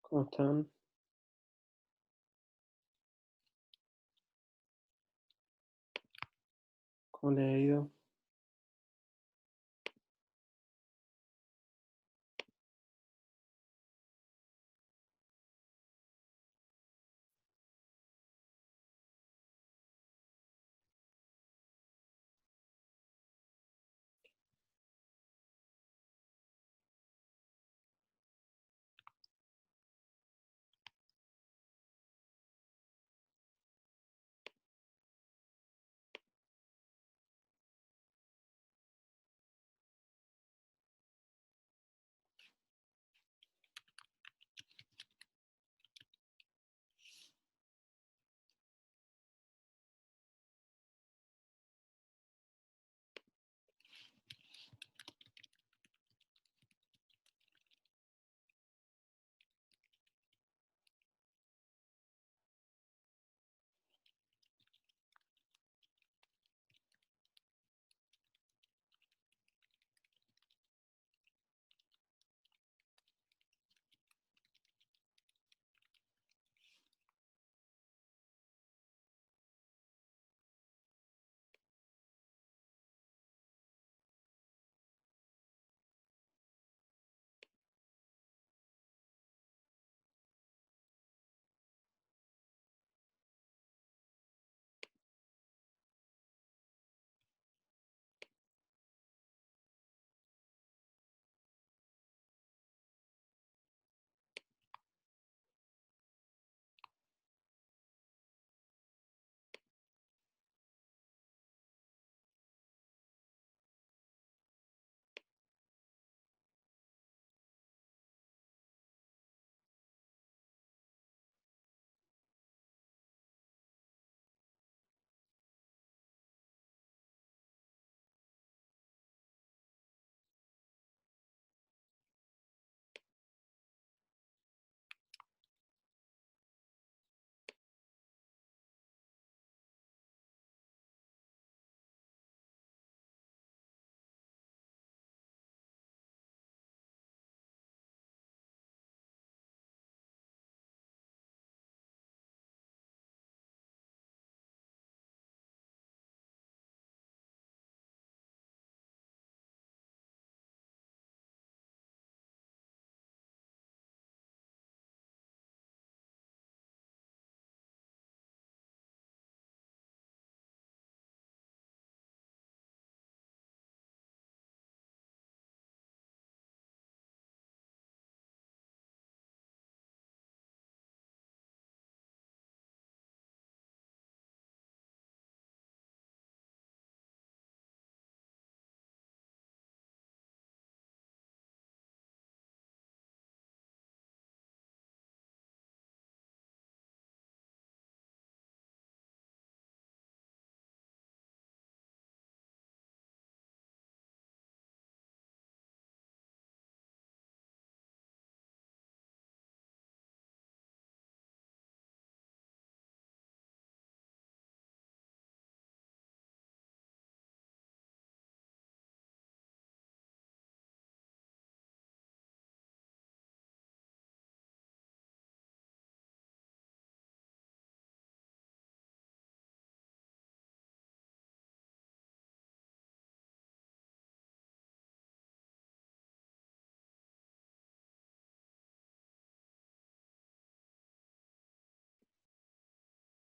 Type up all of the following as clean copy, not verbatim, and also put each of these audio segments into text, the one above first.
¿Cómo están? ¿Cómo les ha ido?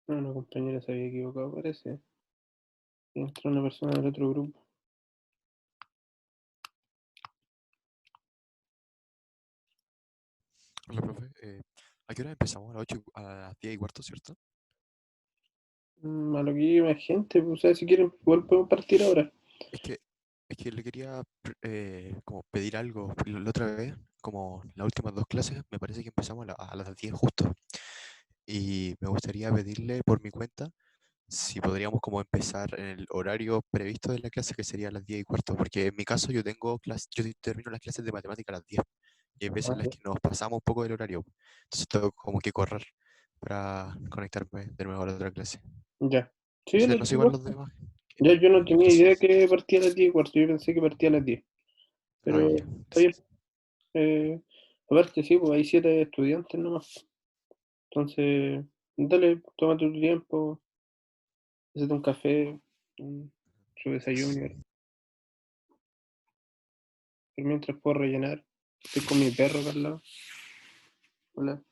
No, una compañera se había equivocado, parece. Y entró una persona del otro grupo. Hola, profe. ¿A qué hora empezamos? A las 8, a las 10 y cuarto, ¿cierto? A lo que llegue más gente, pues, o sea, si quieren, igual podemos partir ahora. Es que, es que le quería como pedir algo. La otra vez, como las últimas dos clases, me parece que empezamos a las 10 justo. Y me gustaría pedirle por mi cuenta si podríamos como empezar en el horario previsto de la clase, que sería a las 10 y cuarto. Porque en mi caso yo tengo clase, termino las clases de matemática a las 10. Y hay veces en las Vale. que nos pasamos un poco del horario. Entonces tengo como que correr para conectarme de nuevo a la otra clase. Ya. No Sí, sé, no no te sé igual preocupes. los demás. Ya yo no ¿Qué tenía pasó? idea que partía a las 10 y cuarto. Yo pensé que partía a las 10. Ah, Pero ya. está bien. Eh, Aparte, sí, pues hay 7 estudiantes nomás. Entonces, dale, tómate tu tiempo, hazte un café, su desayuno. Pero mientras puedo rellenar, estoy con mi perro acá al lado. Hola.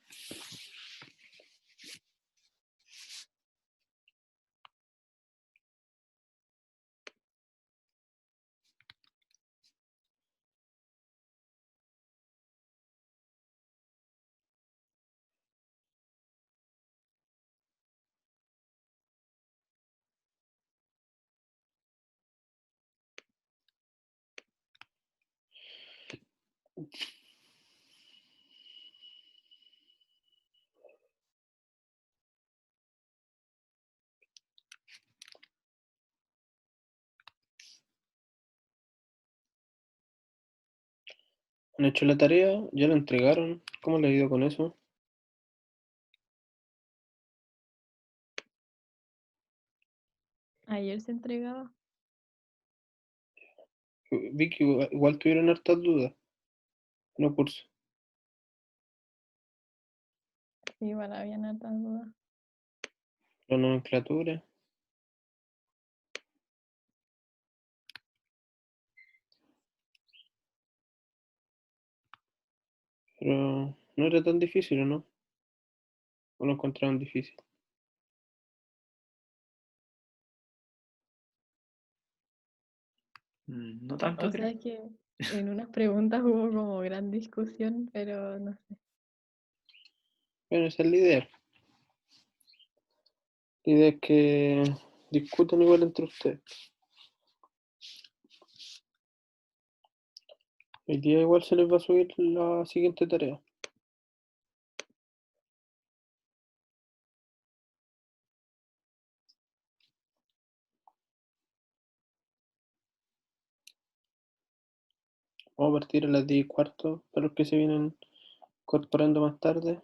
¿Han hecho la tarea? ¿Ya la entregaron? ¿Cómo le ha ido con eso? Ayer se entregaba. Vi que igual tuvieron hartas dudas. No curso. Sí, igual habían hartas dudas. La nomenclatura. Pero no era tan difícil, ¿o no? ¿O lo encontraron difícil? No tanto, O sea, creo. es que en unas preguntas hubo como gran discusión, pero no sé. Bueno, esa es la idea. La idea es que discutan igual entre ustedes. El día igual se les va a subir la siguiente tarea. Vamos a partir a las 10:15 para los que se vienen incorporando más tarde.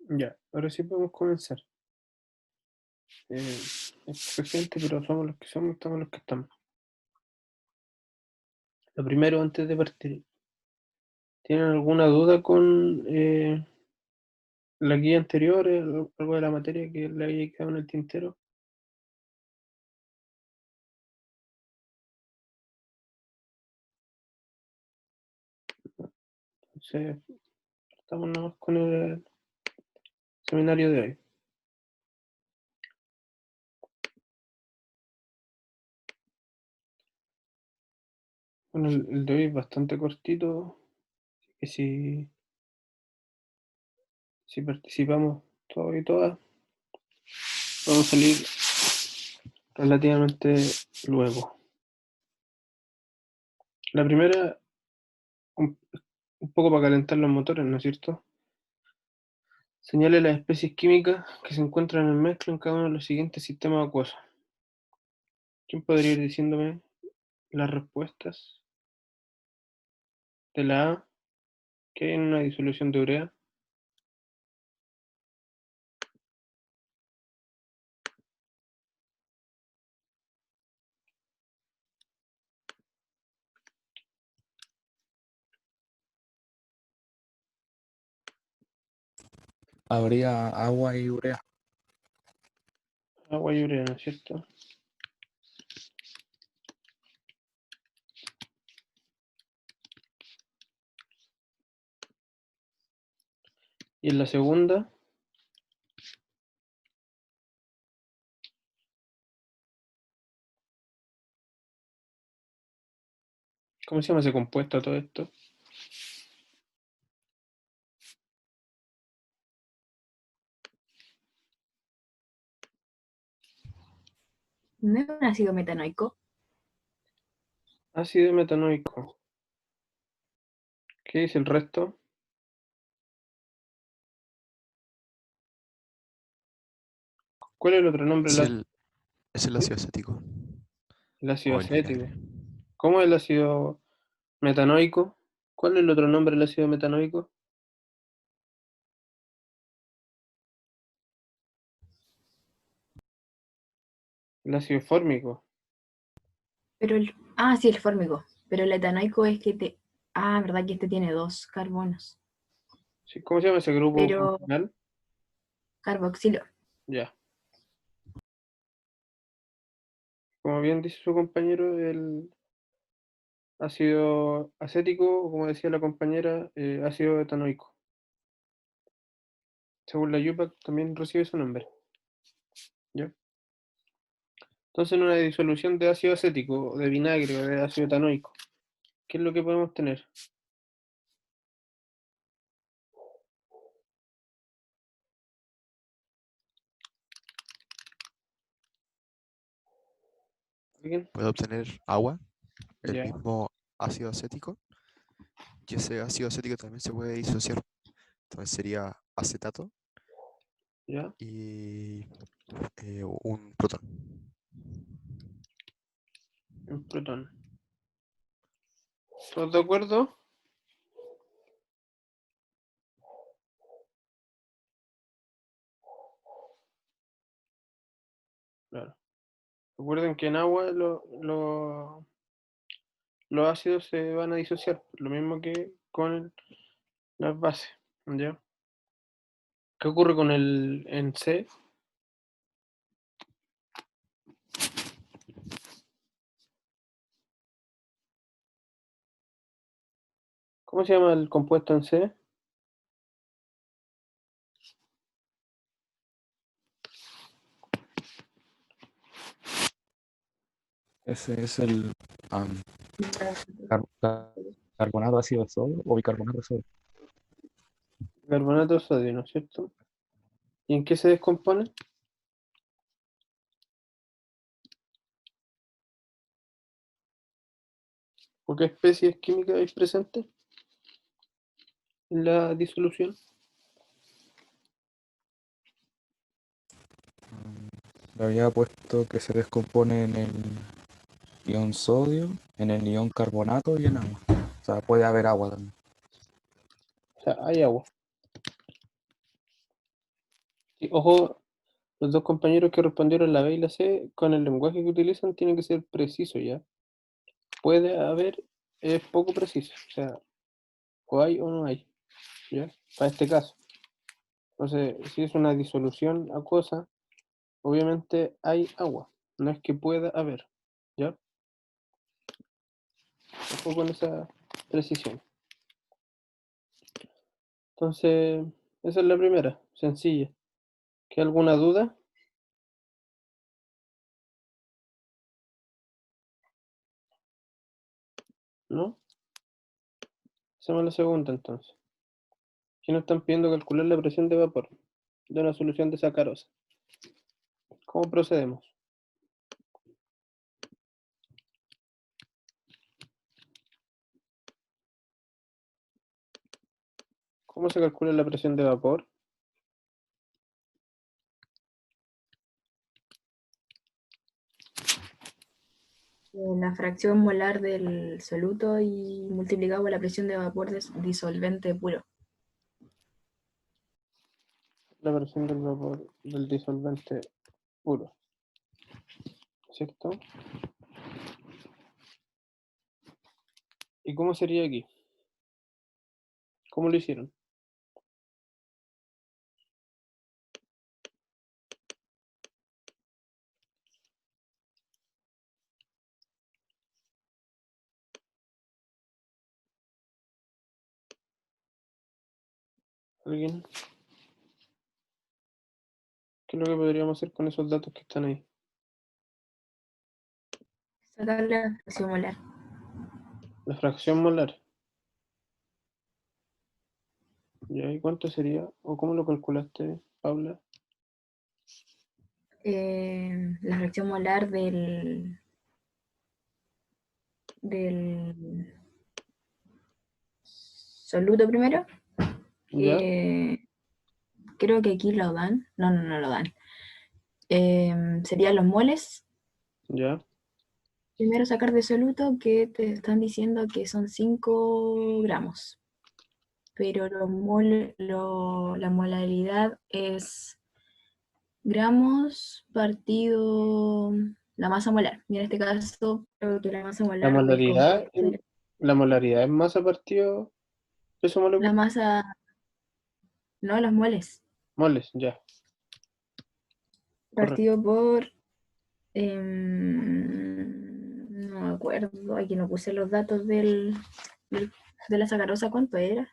Ya, ahora sí podemos comenzar. Es poca gente, pero somos los que somos, estamos los que estamos. Lo primero, antes de partir, ¿tienen alguna duda con la guía anterior, algo de la materia que le había quedado en el tintero? Entonces, estamos nomás con el seminario de hoy. Bueno, el de hoy es bastante cortito, que si participamos todos y todas, vamos a salir relativamente luego. La primera, un poco para calentar los motores, ¿no es cierto? Señale las especies químicas que se encuentran en mezcla en cada uno de los siguientes sistemas acuosos. ¿Quién podría ir diciéndome las respuestas? De la A, que hay en una disolución de urea. Habría agua y urea. Agua y urea, ¿no es cierto? Y en la segunda, ¿cómo se llama ese compuesto a todo esto? ¿No es un ácido metanoico? Ácido metanoico. ¿Qué dice el resto? ¿Cuál es el otro nombre? Es el ácido acético El ácido o el acético. vinagre. ¿Cómo es el ácido metanoico? ¿Cuál es el otro nombre del ácido metanoico? El ácido fórmico. Pero sí, el fórmico. Pero el etanoico es que verdad que este tiene dos carbonos. Sí, ¿cómo se llama ese grupo Pero funcional? carboxilo. Ya. Como bien dice su compañero, el ácido acético, o como decía la compañera, ácido etanoico. Según la UPAC también recibe su nombre. ¿Ya? Entonces, en una disolución de ácido acético, o de vinagre, o de ácido etanoico, ¿qué es lo que podemos tener? ¿Alguien? Puede obtener agua, el Ya, mismo ácido acético, y ese ácido acético también se puede disociar. Entonces sería acetato ya, y un protón. un protón. ¿Todos de acuerdo? Claro. Recuerden que en agua los ácidos se van a disociar, lo mismo que con las bases. ¿Ya? ¿Qué ocurre con el en C? ¿Cómo se llama el compuesto en C? Ese es el car- car- carbonato ácido de sodio o bicarbonato de sodio. Carbonato de sodio, ¿no es cierto? ¿Y en qué se descompone? ¿O qué especies químicas hay presentes en la disolución? Le había puesto que se descompone en el ion sodio, en el ion carbonato y en agua. O sea, puede haber agua también. O sea, hay agua. Y ojo, los dos compañeros que respondieron la B y la C, con el lenguaje que utilizan, tiene que ser preciso, ¿ya? Puede haber, es poco preciso, o sea, o hay o no hay, ¿ya? Para este caso. Entonces, si es una disolución acuosa, obviamente hay agua, no es que pueda haber, ¿ya? Ojo con esa precisión. Entonces, esa es la primera, sencilla. ¿Qué alguna duda? ¿No? Hacemos la segunda entonces. Aquí nos están pidiendo calcular la presión de vapor de una solución de sacarosa. ¿Cómo procedemos? ¿Cómo se calcula la presión de vapor? La fracción molar del soluto y multiplicado por la presión de vapor disolvente puro. La presión del vapor del disolvente puro. ¿Cierto? ¿Y cómo sería aquí? ¿Cómo lo hicieron? ¿Alguien? ¿Qué es lo que podríamos hacer con esos datos que están ahí? Sacar la fracción molar. La fracción molar. ¿Ya? ¿Y cuánto sería? ¿O cómo lo calculaste, Paula? La fracción molar del soluto primero. ¿Ya? Creo que aquí lo dan. No, no lo dan. Serían los moles. ¿Ya? Primero sacar de soluto que te están diciendo que son 5 gramos. Pero la molaridad es gramos partido la masa molar. Y en este caso, creo que la masa La molar del molaridad, compuesto, la molaridad es masa partido peso la molecular. masa, no los moles, Moles, ya. Correcto. partido por, no me acuerdo, aquí no puse los datos de la sacarosa, ¿cuánto era?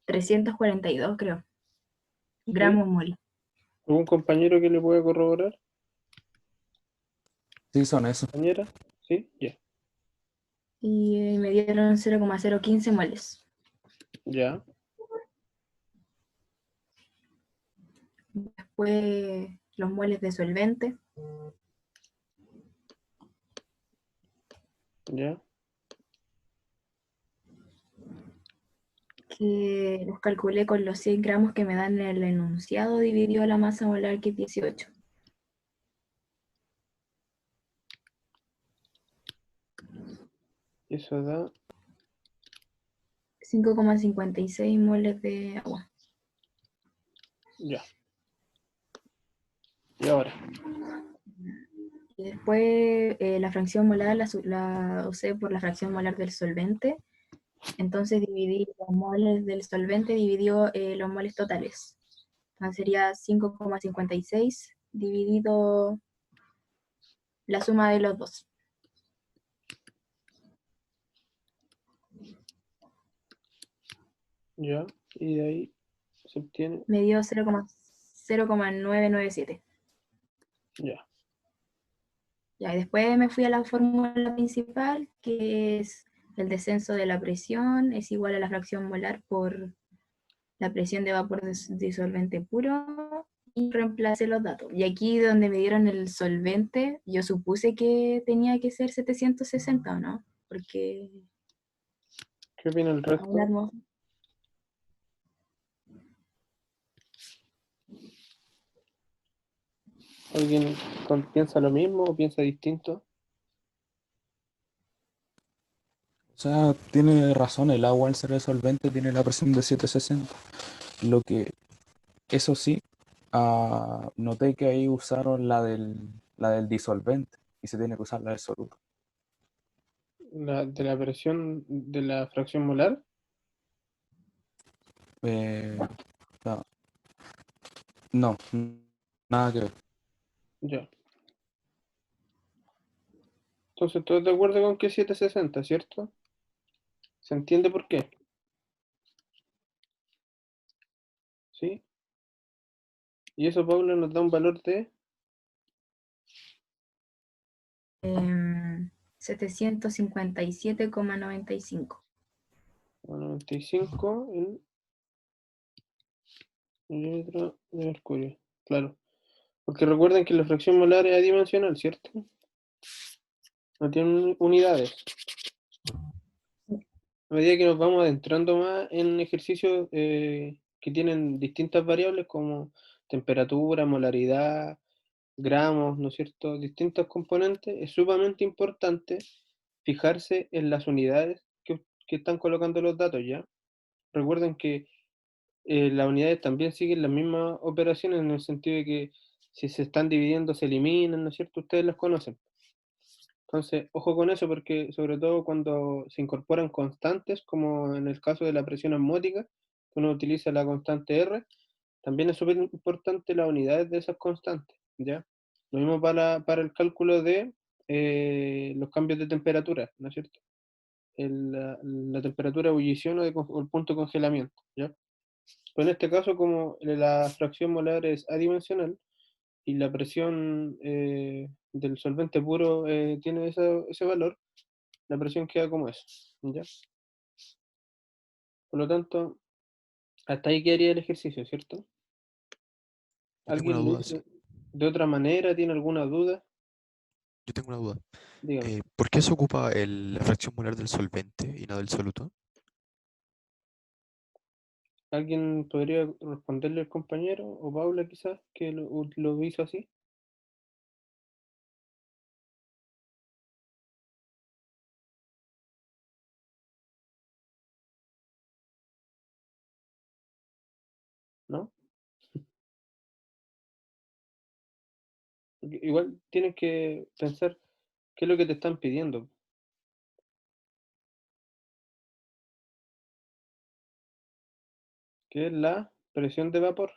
342 creo, ¿Sí? gramos mol. ¿Algún compañero que le pueda corroborar? Sí, son eso. ¿Compañera? ¿Sí? Ya. Y me dieron 0,015 moles. Ya. Después los moles de solvente, Ya. que los calculé con los 100 gramos que me dan en el enunciado dividido la masa molar, que es 18. Eso da 5,56 moles de agua. ya. Y ahora, Y después la fracción molar la usé por la fracción molar del solvente. Entonces dividí los moles del solvente, dividió los moles totales. Entonces sería 5,56 dividido la suma de los dos. ya. Y de ahí se obtiene, Me dio 0,997. ya. Ya, y después me fui a la fórmula principal, que es el descenso de la presión es igual a la fracción molar por la presión de vapor disolvente puro, y reemplacé los datos. Y aquí donde me dieron el solvente, yo supuse que tenía que ser 760, ¿o no? Porque ¿Qué opina el a un resto? atmósfera. ¿Alguien piensa lo mismo o piensa distinto? O sea, tiene razón, el agua al ser el solvente tiene la presión de 760. Lo que, eso sí, noté que ahí usaron la del disolvente y se tiene que usar la del soluto. De la presión de la fracción molar. Eh, no, nada que ver. Ya. Entonces, ¿todos de acuerdo con que 760, cierto? ¿Se entiende por qué? ¿Sí? Y eso, Paula, nos da un valor de 757,95. 95 en milímetros de mercurio. Claro. Porque recuerden que la fracción molar es adimensional, ¿cierto? No tiene unidades. A medida que nos vamos adentrando más en ejercicios que tienen distintas variables como temperatura, molaridad, gramos, ¿no es cierto? Distintos componentes, es sumamente importante fijarse en las unidades que están colocando los datos, ¿ya? Recuerden que las unidades también siguen las mismas operaciones en el sentido de que si se están dividiendo se eliminan, ¿no es cierto? Ustedes las conocen. Entonces, ojo con eso porque sobre todo cuando se incorporan constantes, como en el caso de la presión osmótica, que uno utiliza la constante R, también es súper importante las unidades de esas constantes, ¿ya? Lo mismo para el cálculo de los cambios de temperatura, ¿no es cierto? La temperatura de ebullición o el punto de congelamiento, ¿ya? Pero en este caso, como la fracción molar es adimensional y la presión del solvente puro tiene ese valor, la presión queda como es, ¿ya? Por lo tanto, hasta ahí quedaría el ejercicio, ¿cierto? Yo tengo una ¿Alguien lo duda, sí. hizo de otra manera? ¿Tiene alguna duda? Yo tengo una duda. Dígame. ¿Por qué se ocupa la fracción molar del solvente y no del soluto? ¿Alguien podría responderle al compañero o Paula quizás que lo hizo así? ¿No? Porque igual tienes que pensar qué es lo que te están pidiendo, que es la presión de vapor.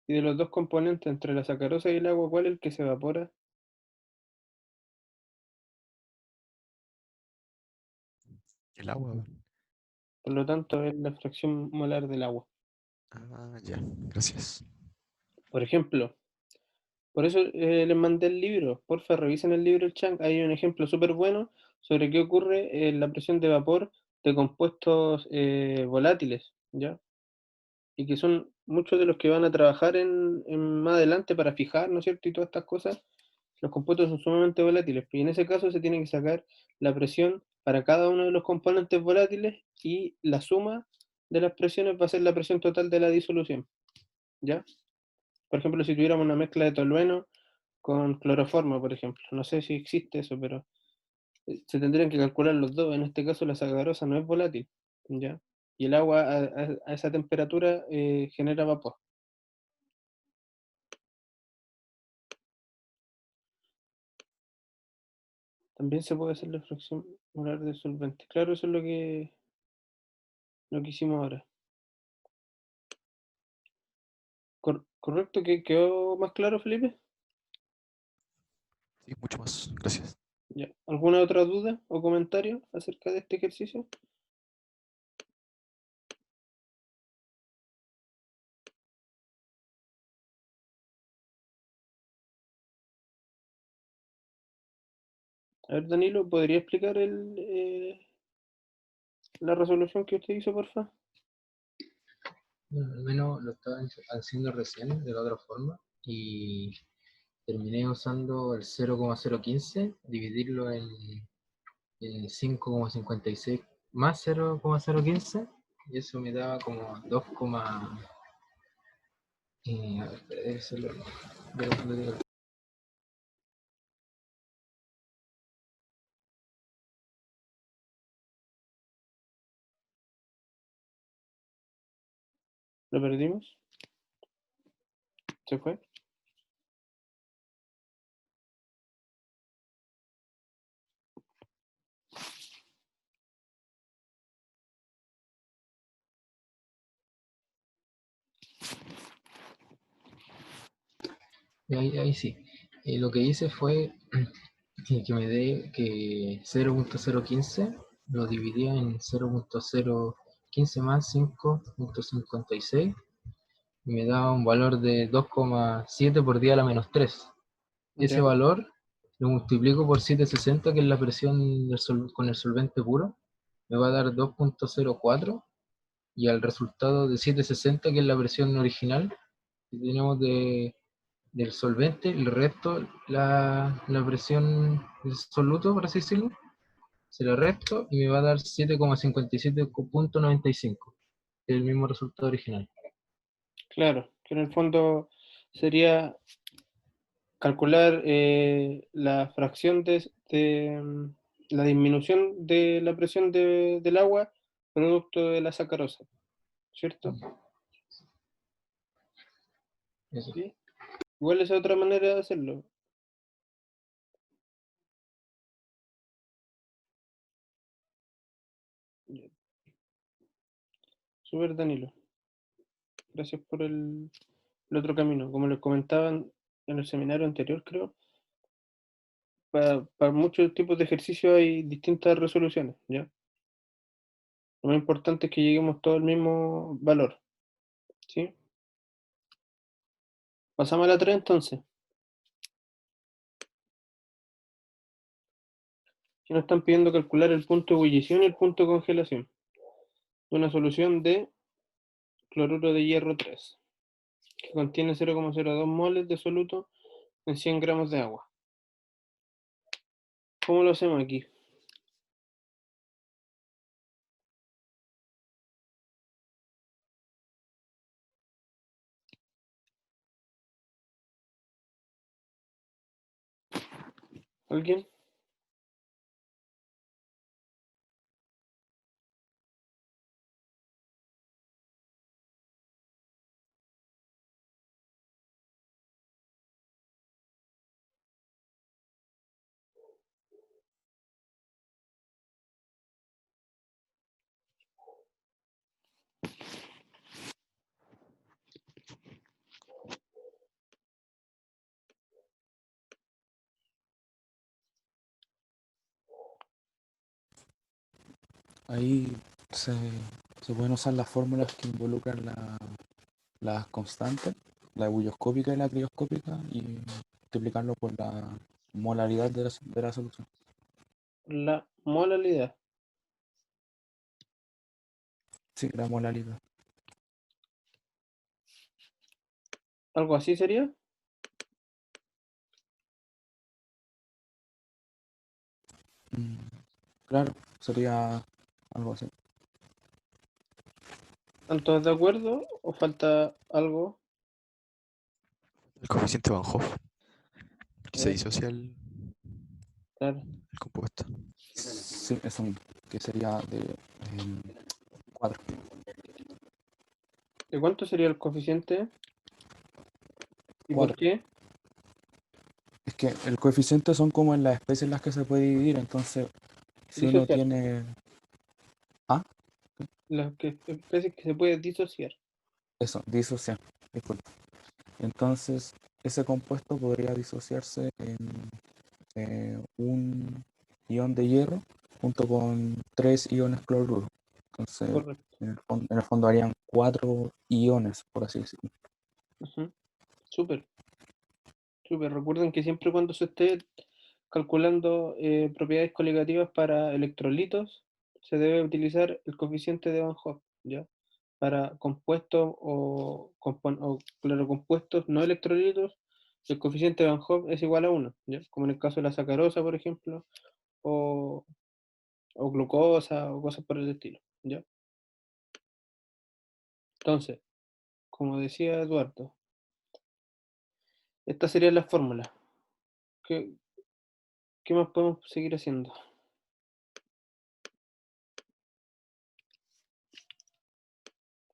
Y de los dos componentes entre la sacarosa y el agua, ¿cuál es el que se evapora? El agua. Por lo tanto, es la fracción molar del agua. Ah, ya, gracias. Por ejemplo, por eso les mandé el libro. Porfa, revisen el libro el Chang. Hay un ejemplo súper bueno sobre qué ocurre en la presión de vapor de compuestos volátiles, ¿ya? Y que son muchos de los que van a trabajar en más adelante para fijar, ¿no es cierto? Y todas estas cosas, los compuestos son sumamente volátiles. Y en ese caso se tiene que sacar la presión para cada uno de los componentes volátiles y la suma de las presiones va a ser la presión total de la disolución, ¿ya? Por ejemplo, si tuviéramos una mezcla de tolueno con cloroformo, por ejemplo. No sé si existe eso, pero se tendrían que calcular los dos. En este caso, la sacarosa no es volátil, ¿ya? Y el agua a esa temperatura genera vapor. También se puede hacer la fracción molar del solvente. Claro, eso es lo que hicimos ahora. ¿Correcto? ¿Que quedó más claro, Felipe? Sí, mucho más, gracias. Ya. ¿Alguna otra duda o comentario acerca de este ejercicio? A ver, Danilo, ¿podría explicar la resolución que usted hizo, porfa? Bueno, al menos lo estaba haciendo recién de la otra forma y terminé usando el 0,015, dividirlo en 5,56 más 0,015 y eso me daba como 2, a ver, eso lo digo. ¿Lo perdimos? ¿Se fue? Y ahí sí. Lo que hice fue que 0.015 lo dividía en 0.015 más 5.56 y me daba un valor de 2,7 por 10 a la menos 3. Ese Ya. valor lo multiplico por 760, que es la presión con el solvente puro, me va a dar 2.04, y al resultado de 760, que es la presión original que tenemos del solvente, el resto, la presión del soluto, por así decirlo, se la resto y me va a dar 7,57.95, que es el mismo resultado original. Claro, que en el fondo sería calcular la fracción la disminución de la presión del agua producto de la sacarosa, ¿cierto? Eso. ¿Sí? Igual esa es otra manera de hacerlo. Súper, Danilo. Gracias por el otro camino. Como les comentaban en el seminario anterior, creo, para muchos tipos de ejercicios hay distintas resoluciones, ¿ya? Lo más importante es que lleguemos todos al mismo valor, ¿sí? Pasamos a la 3 entonces. Aquí nos están pidiendo calcular el punto de ebullición y el punto de congelación de una solución de cloruro de hierro 3, que contiene 0,02 moles de soluto en 100 gramos de agua. ¿Cómo lo hacemos aquí? ¿Alguien? Ahí se, se pueden usar las fórmulas que involucran las constantes, la ebulloscópica y la crioscópica, y multiplicarlo por la molaridad de la solución. La molaridad. Sí, la molaridad. ¿Algo así sería? Claro, sería algo así. ¿Están todos de acuerdo o falta algo? El coeficiente Van Hoff, que se Eso, disocia claro. el compuesto. Sí, eso mismo, que sería de 4. ¿De cuánto sería el coeficiente? ¿Y por 4. qué? Es que el coeficiente son como en las especies en las que se puede dividir, entonces si uno Disociar. tiene... Ah, Las especies que se puede disociar. eso, disociar, disculpa. Entonces, ese compuesto podría disociarse en un ion de hierro junto con 3 iones cloruro. Entonces, Correcto. en el fondo harían 4 iones, por así decirlo. Ujú. Súper. Súper. Recuerden que siempre cuando se esté calculando propiedades coligativas para electrolitos, se debe utilizar el coeficiente de Van Hoff, ¿ya? Para compuestos o claro, compuestos no electrolitos, el coeficiente de Van Hoff es igual a 1, ¿ya? Como en el caso de la sacarosa, por ejemplo, o, o glucosa, o cosas por el estilo, ¿ya? Entonces, como decía Eduardo, esta sería la fórmula. ¿Qué, qué más podemos seguir haciendo?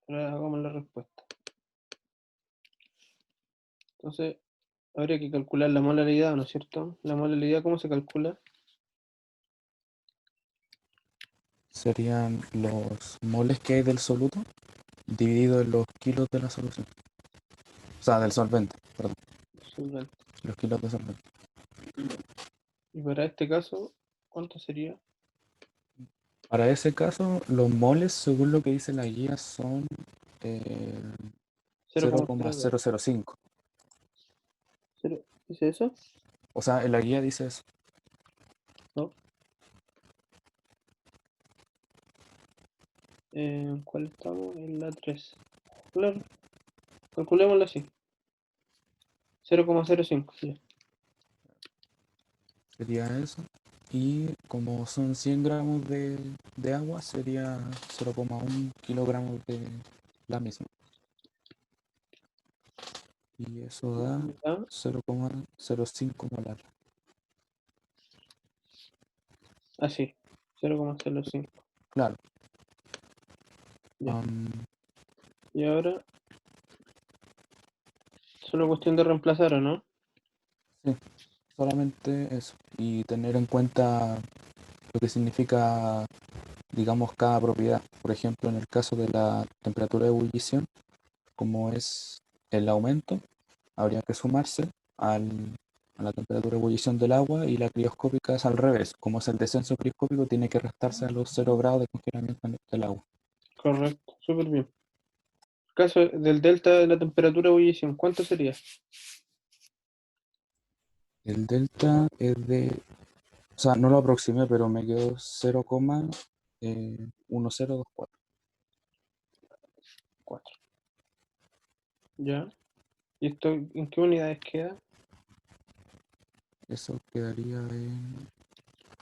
Ahora hagamos la respuesta. Entonces, habría que calcular la molaridad, ¿no es cierto? La molaridad, ¿cómo se calcula? Serían los moles que hay del soluto dividido en los kilos de la solución. O sea, del solvente, perdón. Solvente. Los kilos de solvente. Y para este caso, ¿cuánto sería? Para ese caso, los moles, según lo que dice la guía, son 0,02. 0,005. ¿Dice eso? O sea, en la guía dice eso. No. ¿En cuál estamos? En la 3. Claro. Calculémoslo así. 0,05. Sí. Sería eso. Y como son 100 gramos de agua, sería 0,1 kilogramos de la misma. Y eso da ¿Ya? 0,05 molar. Así. 0,05. Claro. Ya. am, Y ahora, solo cuestión de reemplazar, ¿o no? sí, solamente eso. Y tener en cuenta lo que significa, digamos, cada propiedad. Por ejemplo, en el caso de la temperatura de ebullición, como es el aumento, habría que sumarse a la temperatura de ebullición del agua, y la crioscópica es al revés. Como es el descenso crioscópico, tiene que restarse a los 0 grados de congelamiento del agua. Correcto. Súper bien. Caso del delta de la temperatura de ebullición, ¿cuánto sería? El delta es de, o sea, no lo aproximé, pero me quedó 0,1024. 4. ¿Ya? ¿Y esto en qué unidades queda? Eso quedaría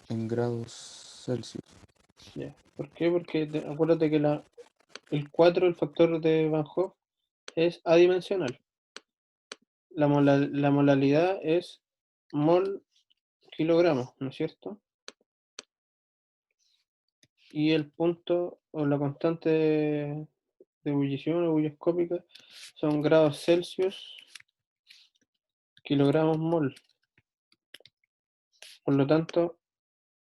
en grados Celsius. Ya. ¿Por qué? Porque acuérdate que el 4, el factor de Van Hoff, es adimensional. La molaridad es mol kilogramos, ¿no es cierto? Y el punto o la constante de ebullición o bulloscópica son grados Celsius, kilogramos mol. Por lo tanto,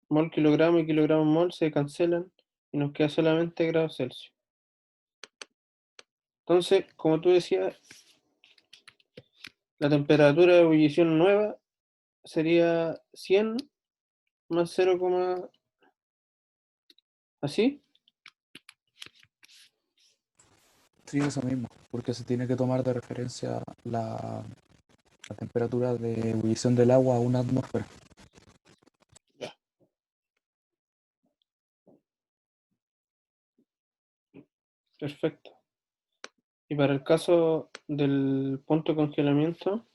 mol kilogramo y kilogramo mol se cancelan y nos queda solamente grados Celsius. Entonces, como tú decías, la temperatura de ebullición nueva sería 100 más 0, ¿así? Sí, eso mismo, porque se tiene que tomar de referencia la temperatura de ebullición del agua a una atmósfera. Perfecto. Y para el caso del punto de congelamiento,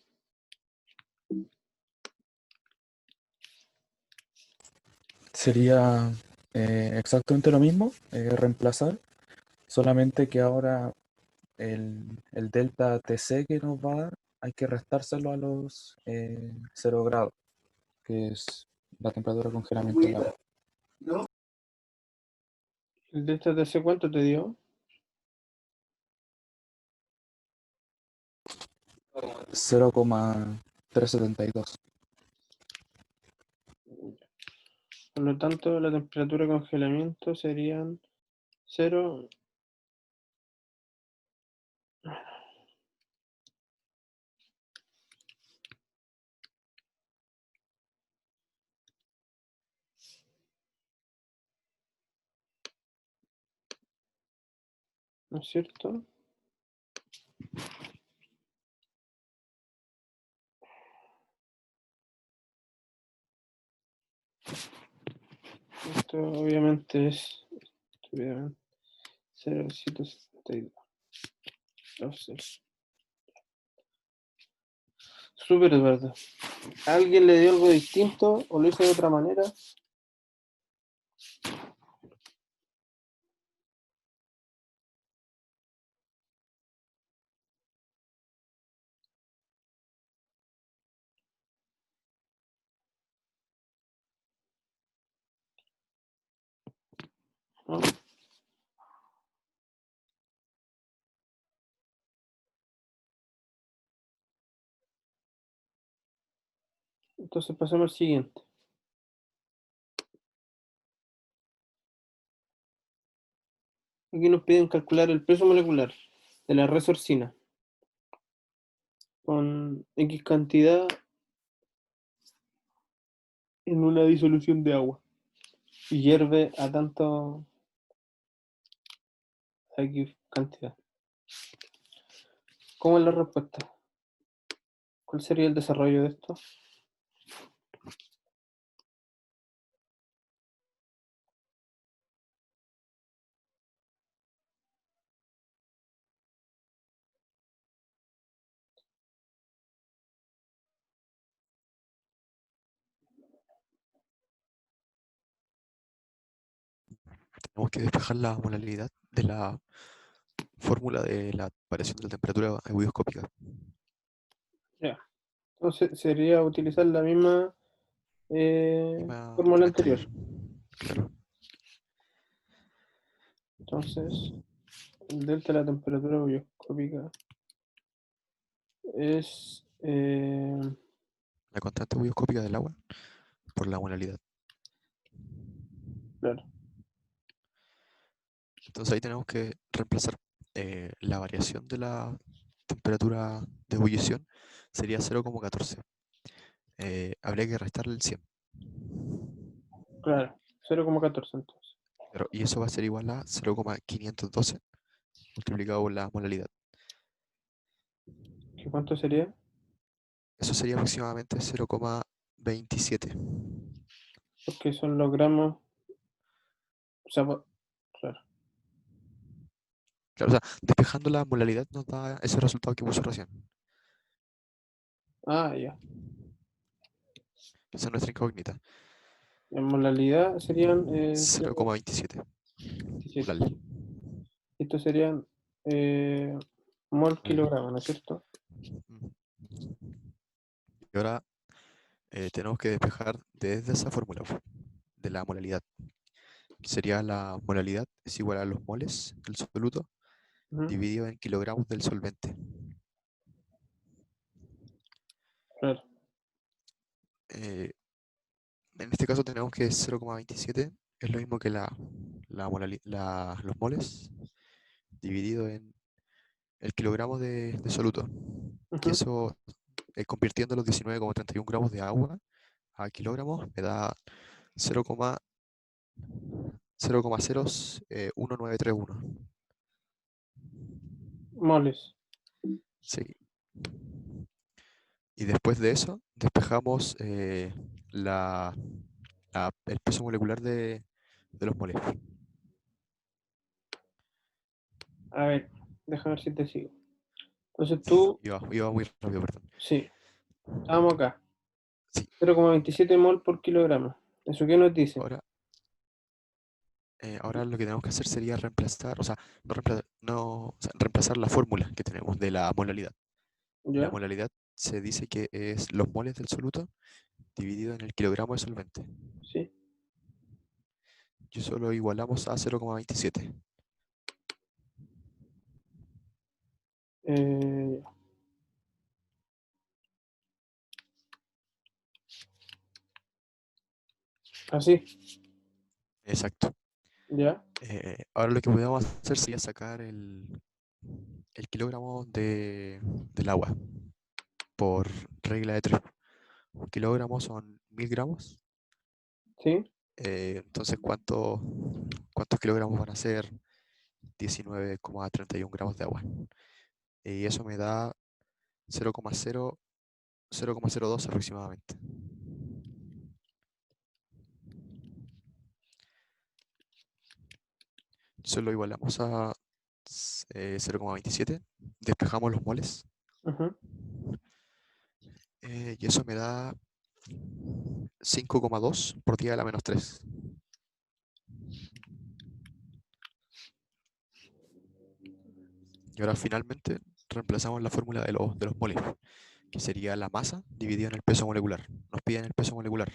Sería exactamente lo mismo, reemplazar, solamente que ahora el delta TC que nos va a dar, hay que restárselo a los 0 grados, que es la temperatura de congelamiento del agua. el delta TC, ¿cuánto te dio? 0,372. Por lo tanto, la temperatura de congelamiento serían 0. ¿No es cierto? Esto obviamente es 0,772. Súper, ¿verdad? ¿Alguien le dio algo distinto o lo hizo de otra manera? ¿No? Entonces pasemos al siguiente. Aquí nos piden calcular el peso molecular de la resorcina con X cantidad en una disolución de agua y hierve a tanto X cantidad. ¿Cómo es la respuesta? ¿Cuál sería el desarrollo de esto? Tenemos que despejar la molaridad de la fórmula de la variación de la temperatura ebullioscópica. Ya. Entonces sería utilizar la misma Misma fórmula incremento. anterior. Claro. Entonces, el delta de la temperatura ebullioscópica es La constante ebullioscópica del agua por la molaridad. claro, Entonces ahí tenemos que reemplazar la variación de la temperatura de ebullición sería 0,14. Habría que restarle el 100. claro, 0,14 entonces. Claro, y eso va a ser igual a 0,512 multiplicado por la molaridad. ¿Qué cuánto sería? Eso sería aproximadamente 0,27. Porque son los gramos. O sea, claro. Claro, o sea, despejando la molaridad nos da ese resultado que puso recién. Ah, ya. Esa es nuestra incógnita. En molaridad serían 0,27 0,27. molar. Estos serían mol Mol. kilogramo, ¿no es cierto? Y ahora tenemos que despejar desde esa fórmula de la molaridad. Sería la molaridad es igual a los moles del soluto Ujú, dividido en kilogramos del solvente. claro. En este caso tenemos que 0,27 es lo mismo que los moles dividido en el kilogramo de soluto. Que Ujú. eso, convirtiendo los 19,31 gramos de agua a kilogramos, me da 0,01931. Moles. Sí. Y después de eso, despejamos el peso molecular de los moles. A ver, déjame ver si te sigo. Entonces tú, Iba muy rápido, perdón. sí, estamos acá. Sí. 0,27 mol por kilogramo. ¿Eso qué nos dice? Ahora lo que tenemos que hacer sería reemplazar, o sea, o sea, reemplazar la fórmula que tenemos de la molaridad. La ¿Ya? molaridad se dice que es los moles del soluto dividido en el kilogramo de solvente. Sí. Y eso lo igualamos a 0,27. Eh, así, Exacto. ¿ya? Ahora lo que podemos hacer sería sacar el kilogramo del agua por regla de 3. Un kilogramo son 1000 gramos. Sí. Entonces, ¿cuántos kilogramos van a ser 19,31 gramos de agua? Y eso me da 0,02 aproximadamente. Eso lo igualamos a 0,27. Despejamos los moles. Ujú. Y eso me da 5,2 por 10 a la menos 3. Y ahora finalmente reemplazamos la fórmula de los moles, que sería la masa dividida en el peso molecular. Nos piden el peso molecular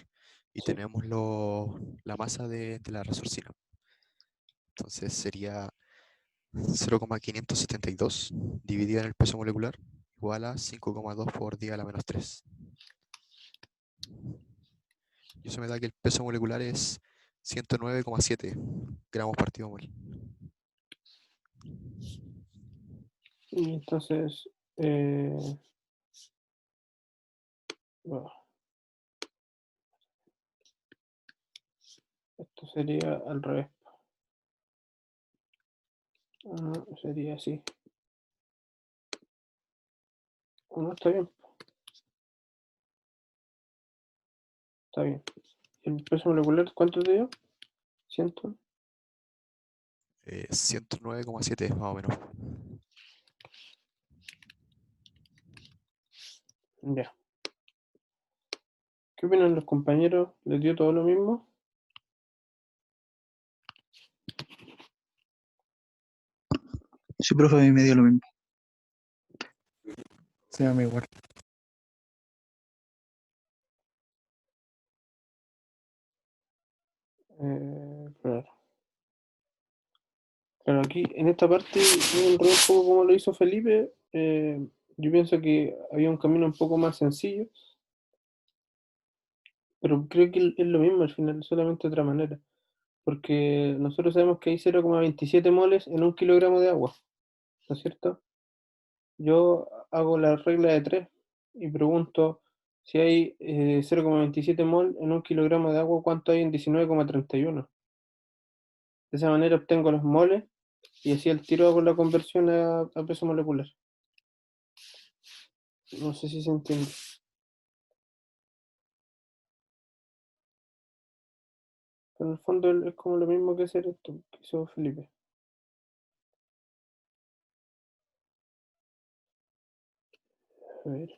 y Sí. tenemos la masa de la resorcina. Entonces sería 0,572 dividido en el peso molecular igual a 5,2 por 10 a la menos 3. Y eso me da que el peso molecular es 109,7 gramos partido mol. Y entonces, bueno, esto sería al revés. Sería así. No, está bien. Está bien. ¿El peso molecular cuánto te dio? 100. 109,7 más o menos. Ya. ¿Qué opinan los compañeros? ¿Les dio todo lo mismo? Sí, profe, a mí me dio lo mismo. Sí, a mí igual. Claro. Claro, aquí en esta parte me enredé un poco como lo hizo Felipe. Yo pienso que había un camino un poco más sencillo, pero creo que es lo mismo al final, solamente de otra manera. Porque nosotros sabemos que hay 0,27 moles en un kilogramo de agua, ¿no es cierto? Yo hago la regla de 3 y pregunto si hay 0,27 mol en un kilogramo de agua, ¿cuánto hay en 19,31? De esa manera obtengo los moles y así al tiro hago la conversión a peso molecular. No sé si se entiende. Pero en el fondo es como lo mismo que hacer esto que hizo Felipe. A ver.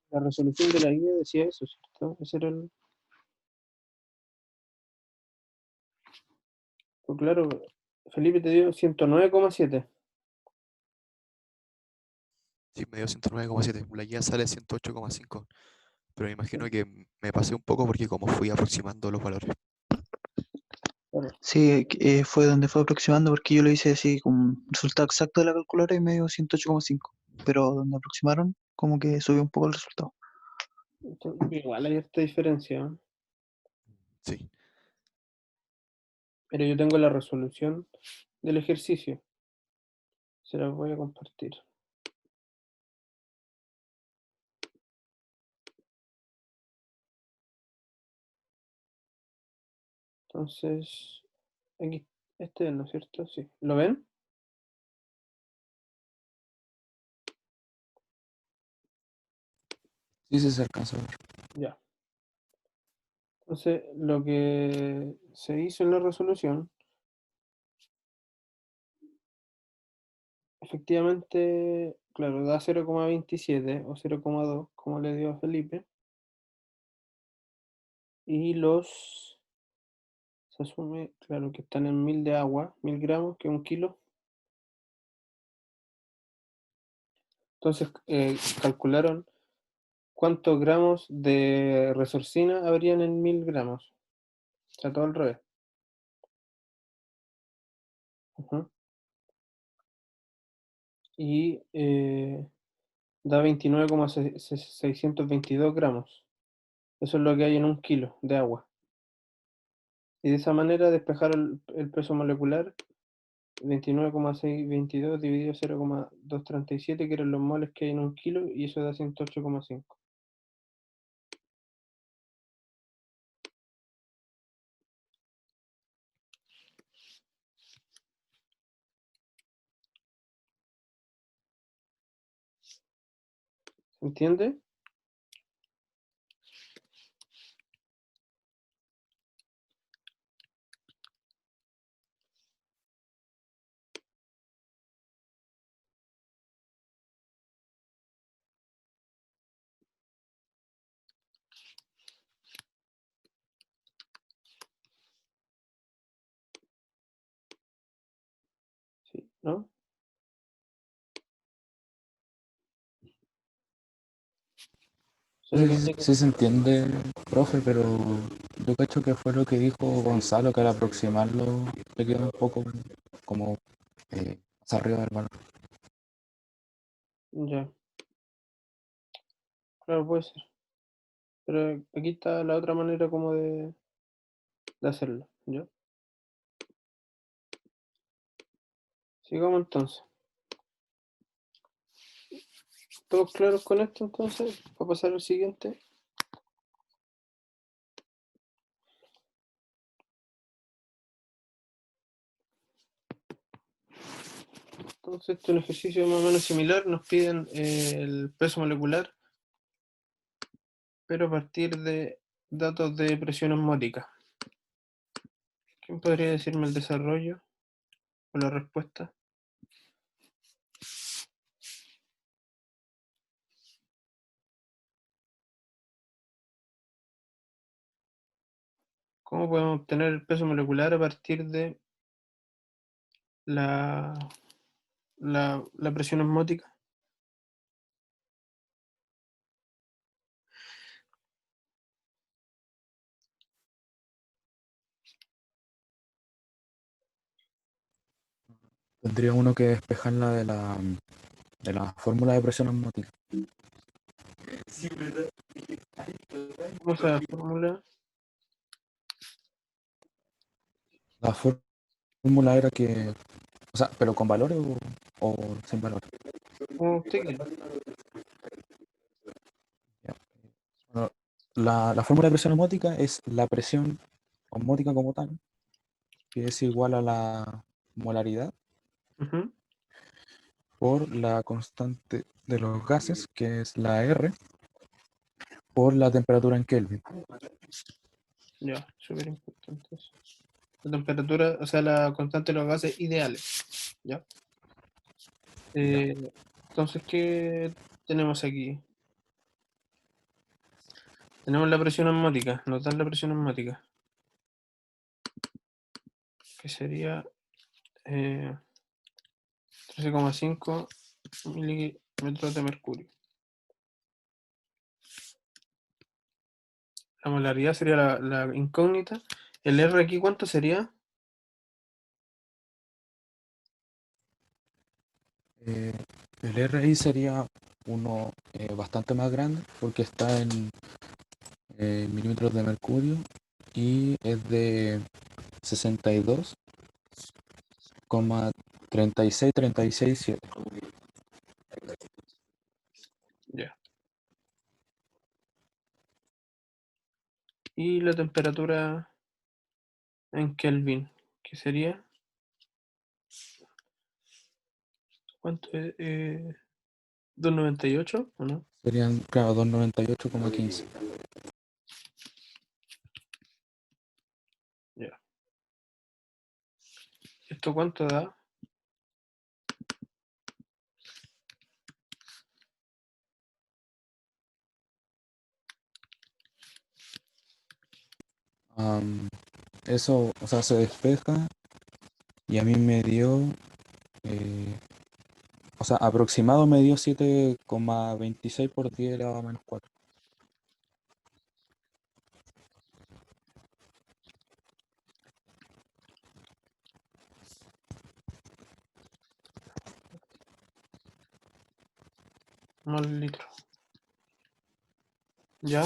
La resolución de la guía decía eso, ¿cierto? Ese era el... Pues claro, Felipe te dio 109,7. Sí, me dio 109,7. La guía sale 108,5. Pero me imagino Sí, que me pasé un poco porque como fui aproximando los valores. claro. Sí, fue donde fue aproximando porque yo lo hice así con un resultado exacto de la calculadora y me dio 108,5. Pero donde aproximaron, como que subió un poco el resultado. Entonces, igual hay esta diferencia, ¿eh? Sí. Pero yo tengo la resolución del ejercicio. Se las voy a compartir. Entonces, aquí, este, ¿no es cierto? Sí. ¿Lo ven? Sí, sí, se alcanza a ver. Ya. Entonces, lo que se hizo en la resolución, efectivamente, claro, da 0,27 o 0,2, como le dio a Felipe. Y se asume, claro, que están en 1000 de agua, 1000 gramos, que es un kilo. Entonces, calcularon cuántos gramos de resorcina habrían en 1000 gramos. O sea, todo al revés. Ujú. Y da 29,622 gramos. Eso es lo que hay en un kilo de agua. Y de esa manera despejaron el peso molecular, 29,622 dividido 0,237, que eran los moles que hay en un kilo, y eso da 108,5. ¿Se entiende? ¿no? Solo que Sí, sí se entiende, profe, pero yo cacho que fue lo que dijo Gonzalo, que al aproximarlo le quedó un poco como más arriba del valor. ya, claro, puede ser. Pero aquí está la otra manera como de hacerlo, ¿ya? Sigamos entonces. ¿Todos claros con esto entonces? Para pasar al siguiente. Entonces, este es un ejercicio más o menos similar. Nos piden el peso molecular, pero a partir de datos de presión osmótica. ¿Quién podría decirme el desarrollo o la respuesta? ¿Cómo podemos obtener el peso molecular a partir de la, la presión osmótica? Tendría uno que despejarla de la fórmula de presión osmótica. ¿Cómo se la fórmula? La fórmula era que, o sea, pero con valores o sin valores. Como usted quiera. Ya. Bueno, la fórmula de presión osmótica es la presión osmótica como tal, que es igual a la molaridad Ujú. por la constante de los gases, que es la R, por la temperatura en Kelvin. Ya, súper importante eso. La temperatura, o sea, la constante de los gases ideales. ¿Ya? Entonces, ¿qué tenemos aquí? Tenemos la presión osmótica, nos dan la presión osmótica, que sería 13,5 milímetros de mercurio. La molaridad sería la incógnita. El R aquí, ¿cuánto sería? Eh, el RI sería uno bastante más grande porque está en milímetros de mercurio y es de 62,36367. Ya. Y la temperatura en Kelvin, que sería, ¿cuánto es? 298, ¿o no? Serían, claro, 298,15. Ya. ¿Esto cuánto da? Eso, o sea, se despeja y a mí me dio, eh, o sea, aproximado me dio 7,26 por 10 elevado a menos 4. Mol litro. ¿Ya?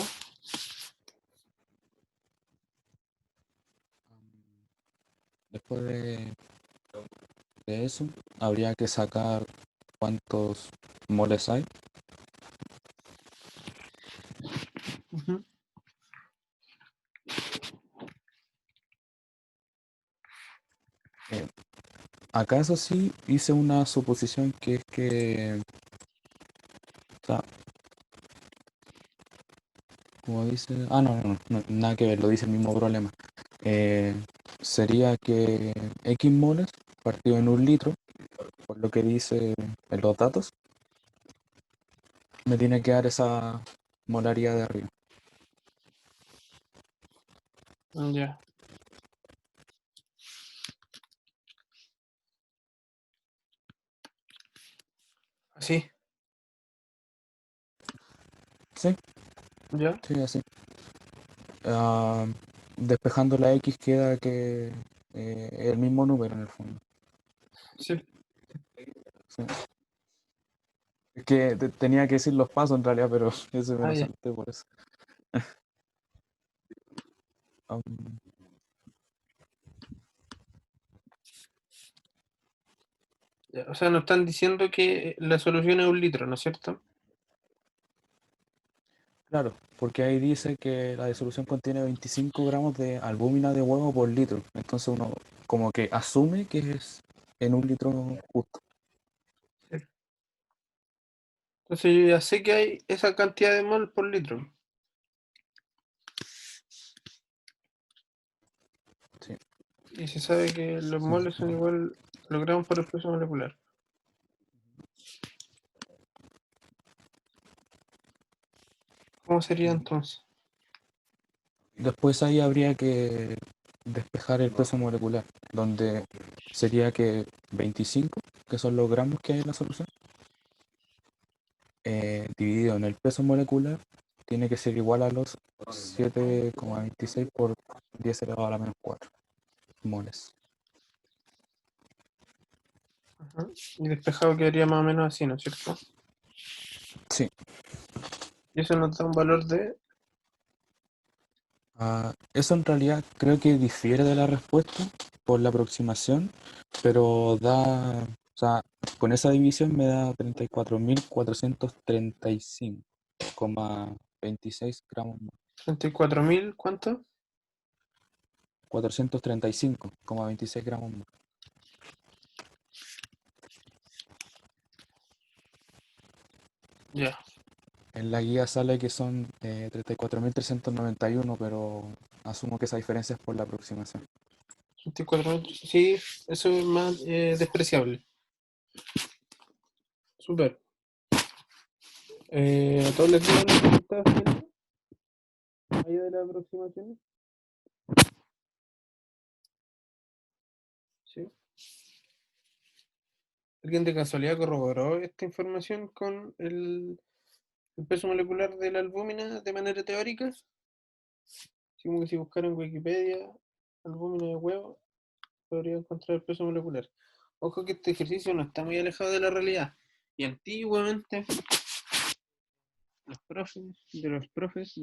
Después de eso, habría que sacar cuántos moles hay. Ujú. Eh, Acá eso sí hice una suposición que es que, o sea, como dice, no, nada que ver, lo dice el mismo problema. Eh, Sería que X moles partido en un litro, por lo que dice en los datos, me tiene que dar esa molaridad de arriba. Ya. Así, Sí, ¿ya? sí, así. Ah, despejando la X queda que el mismo número en el fondo. Sí. Sí. Es que tenía que decir los pasos en realidad, pero eso me Ah, lo ya. salté por eso. Um, Ya, o sea, nos están diciendo que la solución es 1 litro, ¿no es cierto? claro, porque ahí dice que la disolución contiene 25 gramos de albúmina de huevo por litro. Entonces uno como que asume que es en 1 litro justo. Entonces yo ya sé que hay esa cantidad de mol por litro. Sí. Y se sabe que los Sí, moles sí. son igual a los gramos por el peso molecular. ¿Cómo sería entonces? Después ahí habría que despejar el peso molecular, donde sería que 25, que son los gramos que hay en la solución, dividido en el peso molecular, tiene que ser igual a los 7,26 por 10 elevado a la menos 4 moles. Ajá. Y despejado quedaría más o menos así, ¿no es cierto? Sí. Y eso nos da un valor de... Eso en realidad creo que difiere de la respuesta por la aproximación, pero da, o sea, con esa división me da 34.435,26 gramos más. 34.000, ¿cuánto? 435,26 gramos más. Ya. En la guía sale que son 34.391, pero asumo que esa diferencia es por la aproximación. 34.000, sí, eso es más despreciable. Súper. ¿A todos les dieron los resultados finales? Allá de las aproximaciones. Sí. ¿Alguien de casualidad corroboró esta información con el peso molecular de la albúmina de manera teórica? Así como que si buscaran en Wikipedia albúmina de huevo, podría encontrar el peso molecular. Ojo que este ejercicio no está muy alejado de la realidad. Y antiguamente los profes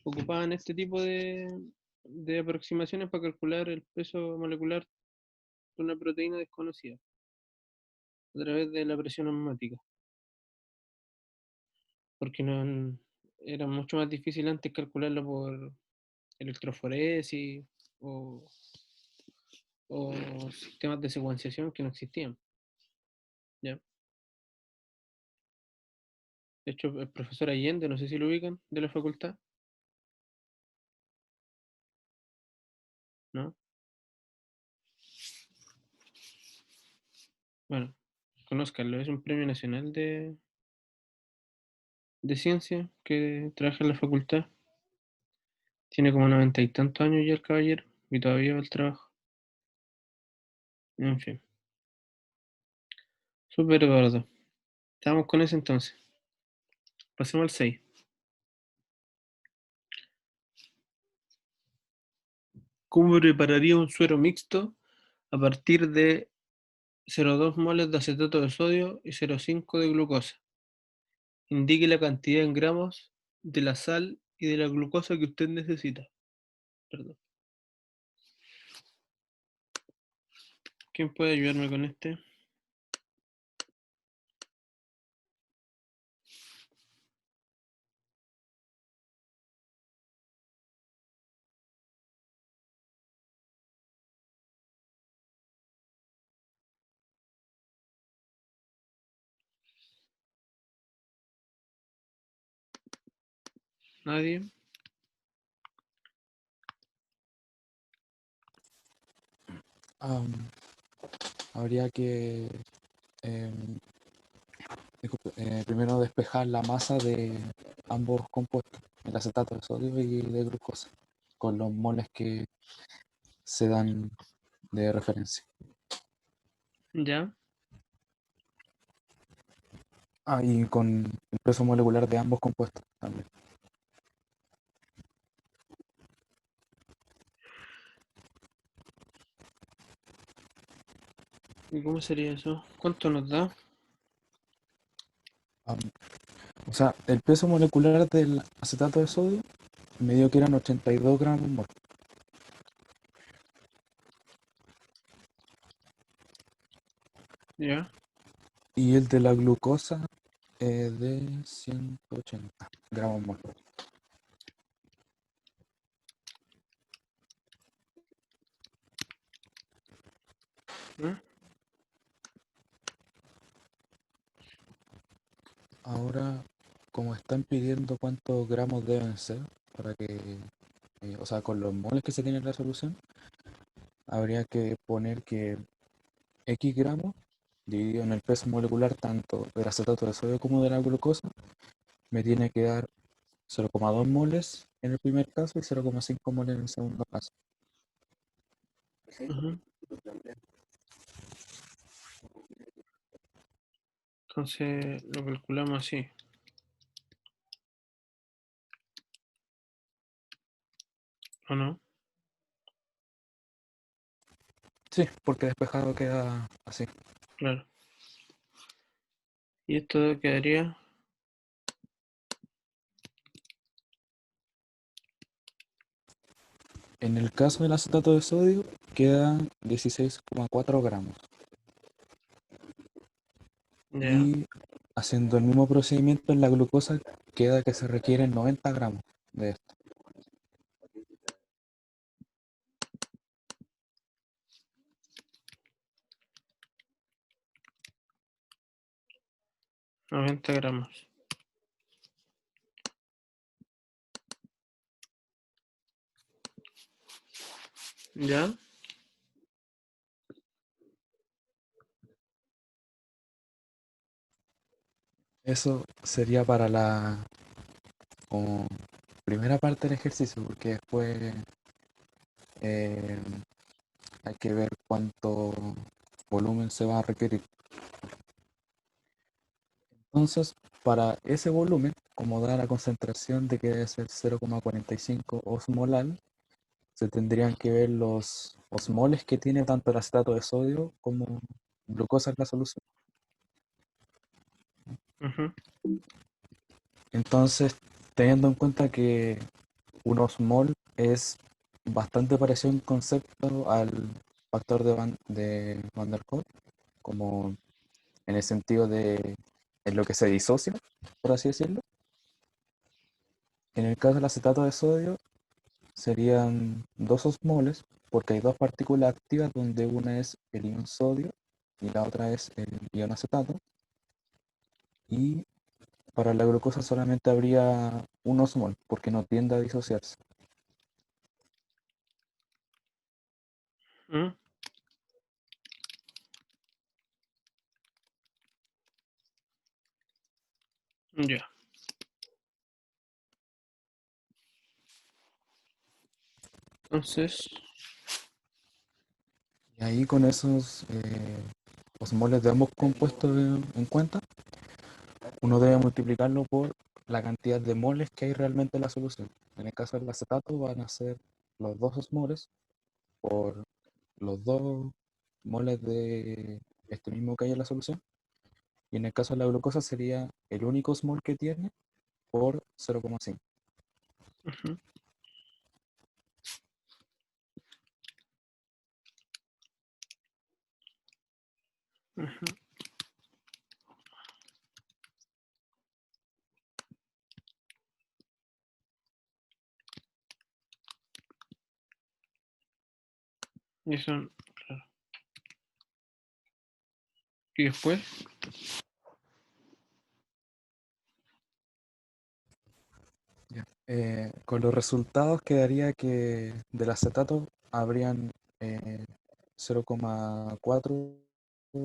ocupaban este tipo de aproximaciones para calcular el peso molecular de una proteína desconocida a través de la presión osmótica. Porque no, era mucho más difícil antes calcularlo por electroforesis o, o sistemas de secuenciación que no existían. ¿Ya? De hecho, el profesor Allende, no sé si lo ubican, de la facultad, ¿no? Bueno, conózcanlo, es un premio nacional de ciencia que trabaja en la facultad. Tiene como 90 y tantos años ya el caballero y todavía va al trabajo. En fin, súper gordo. Estamos con ese entonces. Pasemos al 6. ¿Cómo prepararía un suero mixto a partir de 0,2 moles de acetato de sodio y 0,5 de glucosa? Indique la cantidad en gramos de la sal y de la glucosa que usted necesita. Perdón. ¿Quién puede ayudarme con este? ¿Nadie? Habría que primero despejar la masa de ambos compuestos, el acetato de sodio y de glucosa, con los moles que se dan de referencia. ¿Ya? Ah, y con el peso molecular de ambos compuestos también. ¿Y cómo sería eso? ¿Cuánto nos da? Am, o sea, el peso molecular del acetato de sodio me dio que eran 82 gramos mol. Ya. Y el de la glucosa de 180 gramos mol. ¿Mm? Ahora, como están pidiendo cuántos gramos deben ser, para que, o sea, con los moles que se tiene en la solución, habría que poner que X gramos dividido en el peso molecular tanto del acetato de sodio como de la glucosa me tiene que dar 0,2 moles en el primer caso y 0,5 moles en el segundo caso. Ujú. Entonces lo calculamos así. ¿O no? Sí, porque despejado queda así. Claro. Y esto quedaría. En el caso del acetato de sodio queda 16,4 gramos. Ya. Y haciendo el mismo procedimiento en la glucosa queda que se requieren 90 gramos de esto. Noventa gramos. ¿Ya? Eso sería para la como primera parte del ejercicio, porque después eh, hay que ver cuánto volumen se va a requerir. Entonces, para ese volumen, como da la concentración de que debe ser 0,45 osmolal, se tendrían que ver los osmoles que tiene tanto el acetato de sodio como glucosa en la solución. Ujú. Entonces, teniendo en cuenta que un osmol es bastante parecido en concepto al factor de Van der Kolk, como en el sentido de en lo que se disocia, por así decirlo. En el caso del acetato de sodio serían dos osmoles, porque hay dos partículas activas donde una es el ion sodio y la otra es el ion acetato. Y para la glucosa solamente habría un osmol, porque no tiende a disociarse. ¿Mm? Ya. Entonces, Y ahí con esos osmoles de ambos compuestos en cuenta, uno debe multiplicarlo por la cantidad de moles que hay realmente en la solución. En el caso del acetato van a ser los dos osmoles por los dos moles de este mismo que hay en la solución. Y en el caso de la glucosa sería el único osmol que tiene por 0,5. ujú, ujú. Y eso, claro. Y después, Ya. Con los resultados quedaría que del acetato habrían 0,4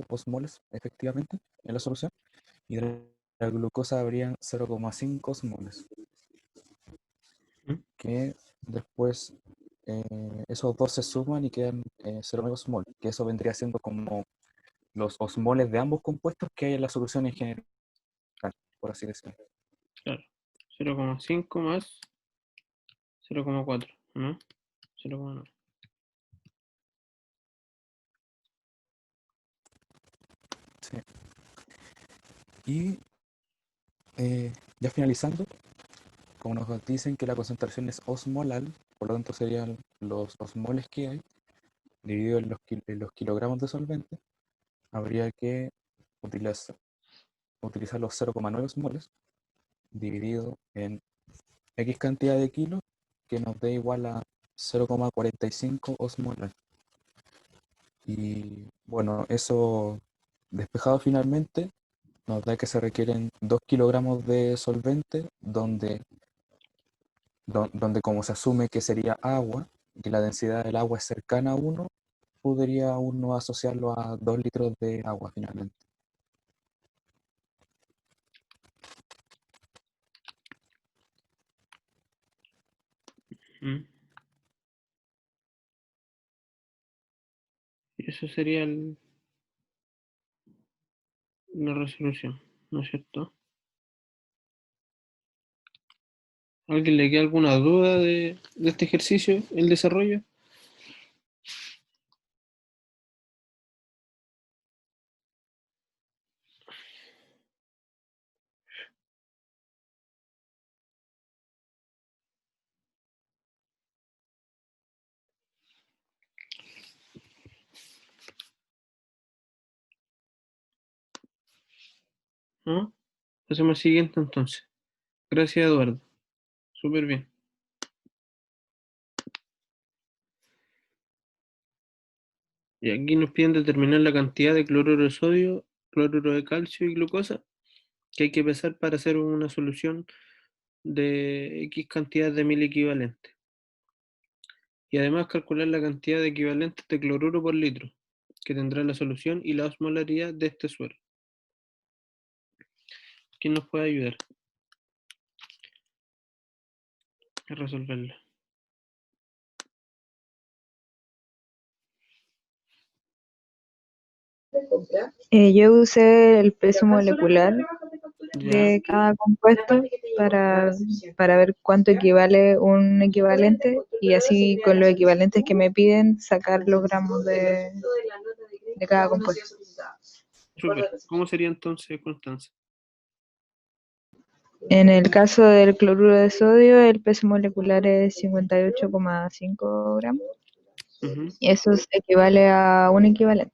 osmoles efectivamente en la solución y de la glucosa habrían 0,5 osmoles, ¿Mm? que después esos dos se suman y quedan 0,9 osmol, que eso vendría siendo como los osmoles de ambos compuestos que hay en la solución en general. por así decirlo. Claro. 0,5 más 0,4, ¿no? 0,9. Sí. Y ya finalizando, como nos dicen que la concentración es osmolar, por lo tanto serían los osmoles que hay, dividido en los kilogramos de solvente, habría que utilizar los 0,9 osmoles dividido en X cantidad de kilos, que nos dé igual a 0,45 osmolar. Y bueno, eso despejado finalmente, nos da que se requieren 2 kilogramos de solvente, donde como se asume que sería agua, que la densidad del agua es cercana a 1, podría uno asociarlo a 2 litros de agua finalmente. ¿Mm? Y eso sería la resolución, ¿no es cierto? ¿A alguien le queda alguna duda de este ejercicio, el desarrollo? ¿No? Hacemos el siguiente entonces. Gracias, Eduardo. Súper bien. Y aquí nos piden determinar la cantidad de cloruro de sodio, cloruro de calcio y glucosa que hay que pesar para hacer una solución de X cantidad de mil equivalentes. Y además calcular la cantidad de equivalentes de cloruro por litro que tendrá la solución y la osmolaridad de este suero. ¿Quién nos puede ayudar a resolverlo? Yo usé el peso molecular Ya, de cada compuesto para ver cuánto equivale un equivalente y así con los equivalentes que me piden sacar los gramos de cada compuesto. súper. ¿Cómo sería entonces, Constanza? En el caso del cloruro de sodio, el peso molecular es 58,5 gramos Ujú. y eso equivale a un equivalente.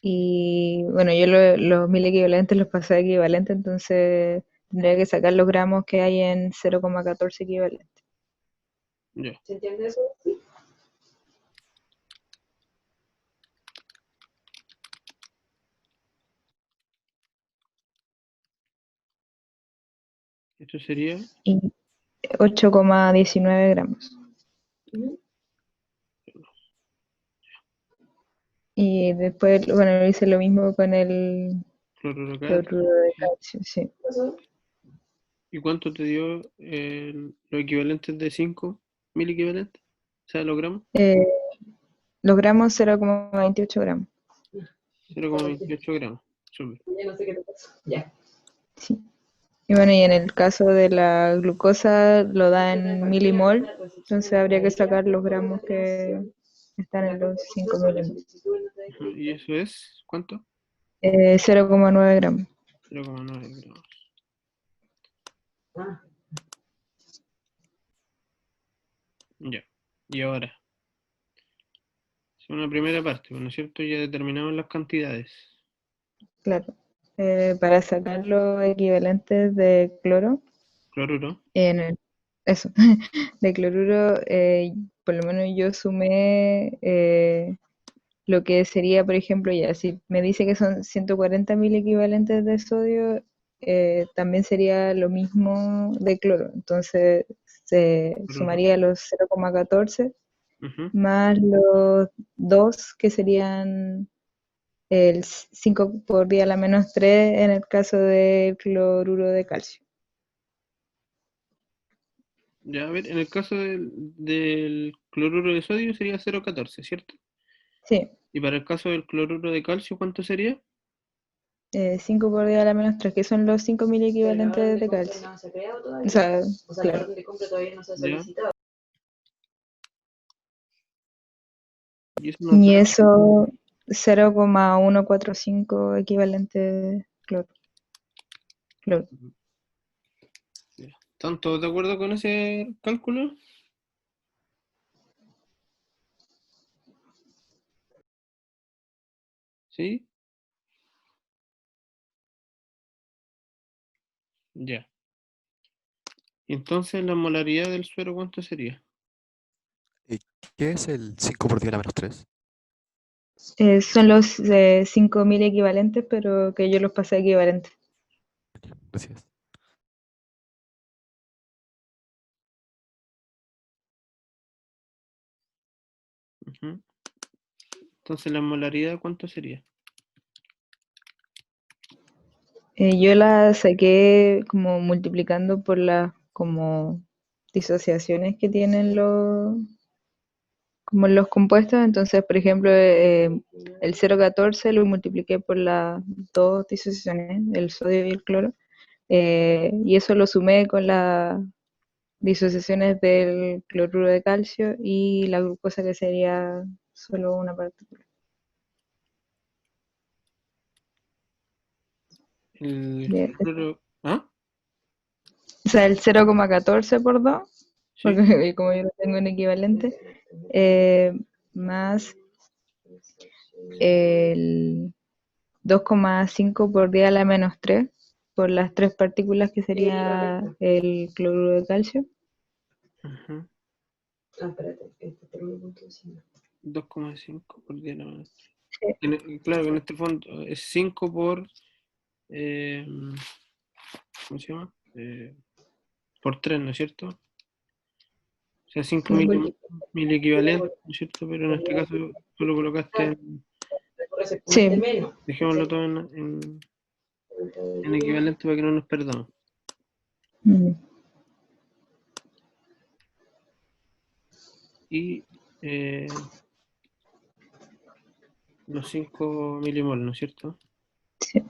Y bueno, yo los 1000 equivalentes los pasé a equivalente, entonces tendría que sacar los gramos que hay en 0,14 equivalente. Ya. ¿Se entiende eso? Esto sería Y 8,19 gramos. Y después, bueno, hice lo mismo con el cloruro de calcio. cloruro de calcio, sí. ¿Y cuánto te dio los equivalentes de 5.000 equivalentes? O sea, los gramos. Los gramos 0,28 gramos. 0,28 gramos. Súper. Ya no sé qué te pasa. Ya. Sí. Y bueno, y en el caso de la glucosa lo da en milimol, entonces habría que sacar los gramos que están en los 5 milimol. Ujú. ¿Y eso es cuánto? 0,9 gramos. 0,9 gramos. Ah, Ya. Y ahora, es una primera parte, ¿no es cierto? Ya determinamos las cantidades. Claro. Para sacar los equivalentes de cloro, Cloruro. eso, de cloruro, por lo menos yo sumé lo que sería, por ejemplo, ya si me dice que son 140.000 equivalentes de sodio, también sería lo mismo de cloro. Entonces se Cloruro. sumaría los 0,14 Ujú. más los 2 que serían el 5 por 10 a la menos 3 en el caso del cloruro de calcio. Ya, a ver, en el caso del cloruro de sodio sería 0,14, ¿cierto? Sí, Y para el caso del cloruro de calcio, ¿cuánto sería? 5 por 10 a la menos 3, que son los 5.000 equivalentes de calcio. O sea, claro. ¿Ya? ¿Y eso nos Y da? eso 0,145 equivalente cloro. ¿Están todos de acuerdo con ese cálculo? ¿Sí? Ya. Y entonces la molaridad del suero, ¿cuánto sería? ¿Qué es el 5 por 10 a la menos 3? Son los 5.000 equivalentes, pero que yo los pasé a equivalentes. Gracias. Ujú. Entonces la molaridad, ¿cuánto sería? Yo la saqué como multiplicando por las como disociaciones que tienen como los compuestos. Entonces, por ejemplo, el 0,14 lo multipliqué por las dos disociaciones, el sodio y el cloro, y eso lo sumé con las disociaciones del cloruro de calcio y la glucosa, que sería solo una partícula. El cloro... ¿Ah? O sea, el 0,14 por 2, Sí. porque como yo lo tengo en equivalente, más el 2,5 por 10 a la menos 3, por las 3 partículas que sería el cloruro de calcio. Ujú. Ah, espérate, 2,5 por 10 a la menos 3. Sí. Claro que en este fondo es 5 por... ¿cómo se llama? Por 3, ¿no es cierto? O sea, 5 mil equivalentes, ¿no es cierto? Pero en este caso tú lo colocaste Sí. dejémoslo todo en equivalente para que no nos perdamos. Mm. Y los 5 milimoles, ¿no es cierto? Sí.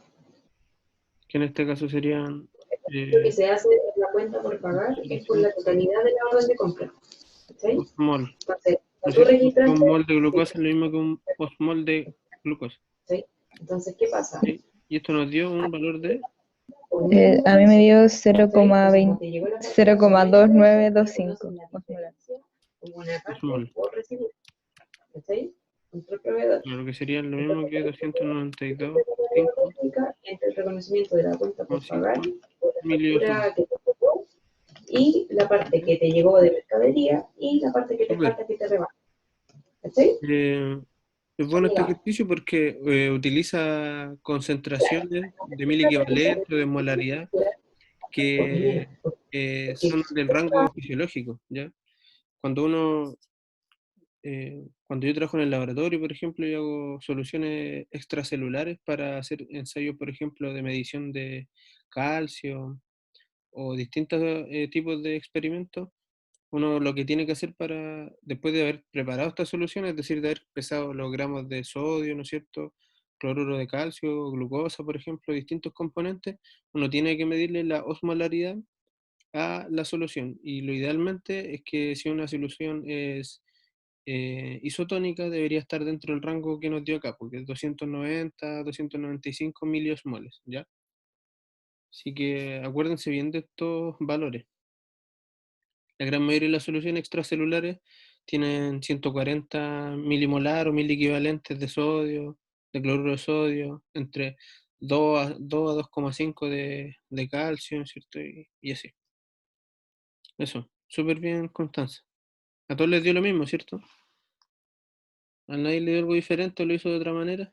Que en este caso serían... Lo que se hace en la cuenta por pagar es por la totalidad de la orden de compra. ¿Sí? Osmol. Entonces, ¿No es tú cierto? registraste. Un mol de glucosa es lo mismo que un osmol de glucosa. ¿Sí? Entonces, ¿qué pasa? ¿Sí? Y esto nos dio un valor de... A mí me dio 0,2925 osmolar. osmol. ¿Sí? Control proveedor. Claro que sería lo mismo que 292,5 Entre el reconocimiento de la cuenta por pagar, por la miliosmol. factura que te tocó, y la parte que te llegó de mercadería y la parte que te Súper. falta que te rebaja. ¿Sí? Es bueno este ejercicio porque utiliza concentraciones de mil equivalentes o de molaridad que son del rango fisiológico, ¿ya? Cuando cuando yo trabajo en el laboratorio, por ejemplo, yo hago soluciones extracelulares para hacer ensayos, por ejemplo, de medición de calcio o distintos tipos de experimentos. Uno lo que tiene que hacer después de haber preparado esta solución, es decir, de haber pesado los gramos de sodio, ¿no es cierto? Cloruro de calcio, glucosa, por ejemplo, distintos componentes, uno tiene que medirle la osmolaridad a la solución. Y lo idealmente es que si una solución es isotónica, debería estar dentro del rango que nos dio acá, porque es 290, 295 miliosmoles, ¿ya? Así que acuérdense bien de estos valores. La gran mayoría de las soluciones extracelulares tienen 140 milimolar o mil equivalentes de sodio, de cloruro de sodio, entre 2 a 2,5 de calcio, ¿cierto? Y así. Eso, súper bien, Constanza. A todos les dio lo mismo, ¿cierto? ¿A nadie le dio algo diferente o lo hizo de otra manera?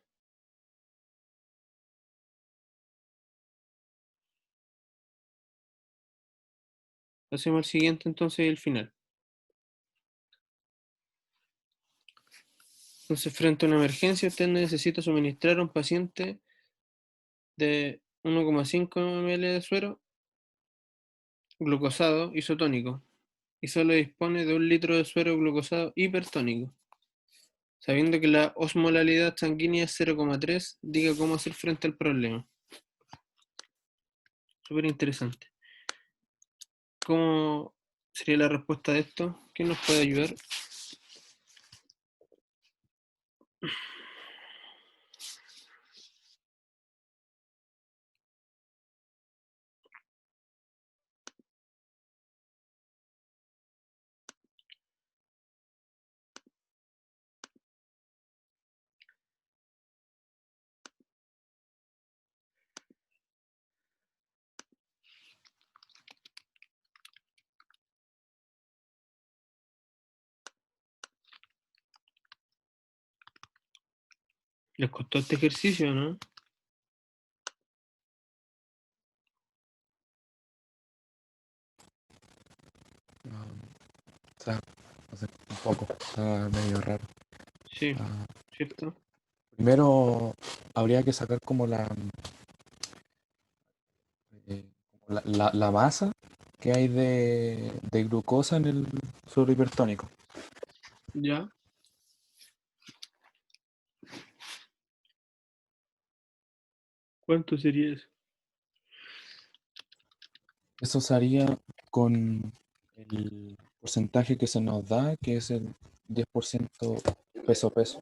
Pasemos al siguiente entonces y el final. Entonces, frente a una emergencia, usted necesita suministrar a un paciente de 1,5 ml de suero glucosado isotónico y solo dispone de 1 litro de suero glucosado hipertónico. Sabiendo que la osmolaridad sanguínea es 0,3, diga cómo hacer frente al problema. Súper interesante. ¿Cómo sería la respuesta de esto? ¿Quién nos puede ayudar? ¿Les costó este ejercicio, no? O sea, no sé, un poco, está medio raro. Sí, Ah, ¿cierto? primero habría que sacar como la masa que hay de glucosa en el suero hipertónico. Ya. ¿Cuánto sería eso? Eso se haría con el porcentaje que se nos da, que es el 10% peso.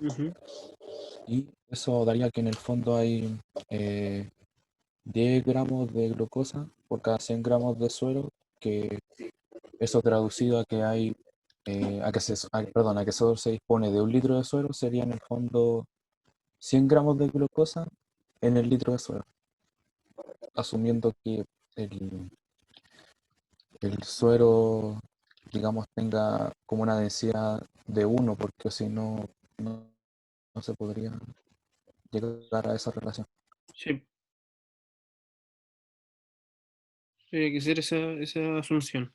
Ujú. Y eso daría que en el fondo hay 10 gramos de glucosa por cada 100 gramos de suero, que eso traducido a que hay, a que solo se dispone de 1 litro de suero, sería en el fondo 100 gramos de glucosa en el litro de suero, asumiendo que el, el suero, digamos, tenga como una densidad de 1, porque si no, no se podría llegar a esa relación. Sí, hay que hacer esa asunción.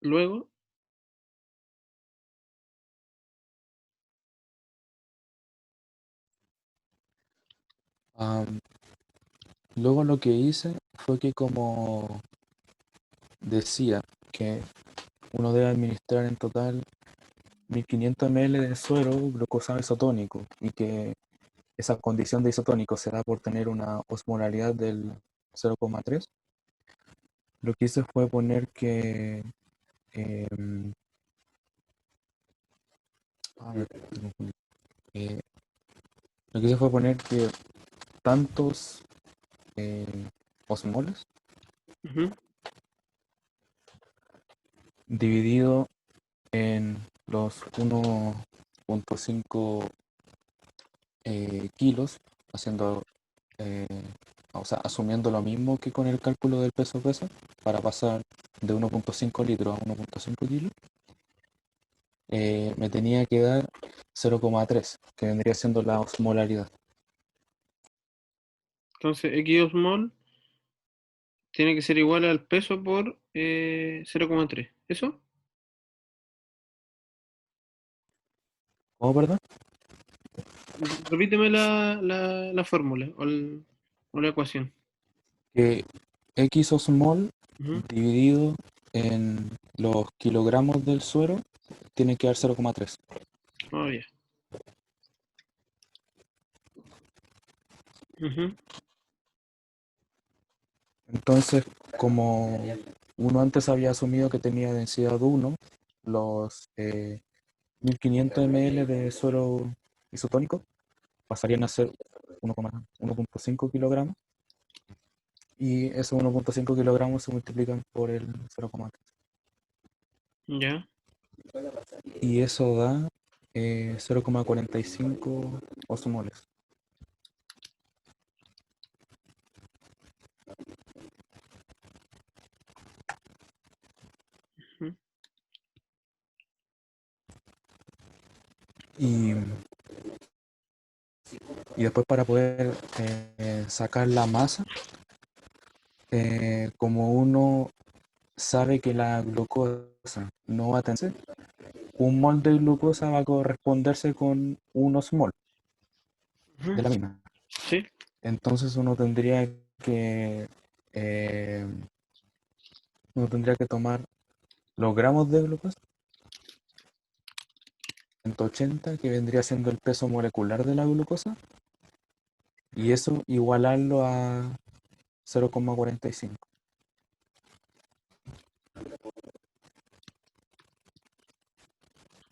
Luego, Am, Luego lo que hice fue que, como decía, que uno debe administrar en total 1500 ml de suero glucosado isotónico, y que esa condición de isotónico se da por tener una osmolaridad del 0,3. Lo que hice fue poner que em, a ver, eh, lo que hice fue poner que tantos osmoles ujú, dividido en los 1,5 kilos, haciendo, eh, o sea, asumiendo lo mismo que con el cálculo del peso, para pasar de 1,5 litros a 1,5 kilos, me tenía que dar 0,3, que vendría siendo la osmolaridad. entonces X osmol tiene que ser igual al peso por 0,3. ¿Eso? ¿Cómo, perdón? Repíteme la fórmula o la ecuación. Que X osmol Ujú. dividido en los kilogramos del suero tiene que dar 0,3. Oh, ya. Ujú. Entonces, como uno antes había asumido que tenía densidad 1, los 1500 ml de suero isotónico pasarían a ser 1,5 kilogramos, y esos 1,5 kilogramos se multiplican por el 0,3. Ya. Y eso da 0,45 osmoles. Ujú. Y, y después, para poder sacar la masa, como uno sabe que la glucosa no va a tener, un mol de glucosa va a corresponderse con un osmol Ujú. de la misma. Sí. Entonces que eh, uno tendría que tomar los gramos de glucosa 180, que vendría siendo el peso molecular de la glucosa, y eso igualarlo a 0,45.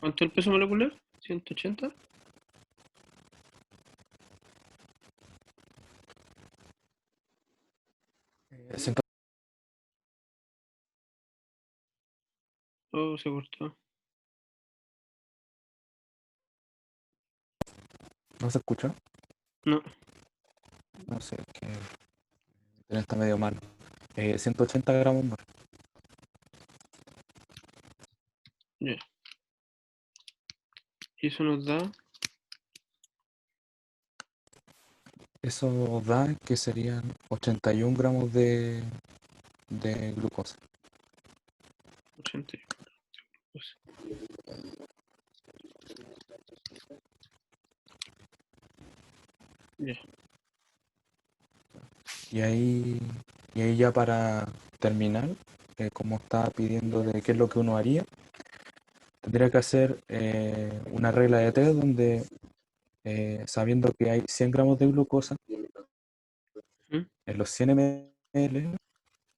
¿Cuánto es el peso molecular? ¿180? Ciento- Oh, se cortó. ¿No se escucha? No, No sé, que está medio mal. 180 gramos más. ya. Y eso nos da Eso da que serían 81 gramos de glucosa. 80. Pues, ya. Y ahí, y ahí ya para terminar, como estaba pidiendo de qué es lo que uno haría, tendría que hacer una regla de tres donde, sabiendo que hay 100 gramos de glucosa, ¿Mm? en los 100 ml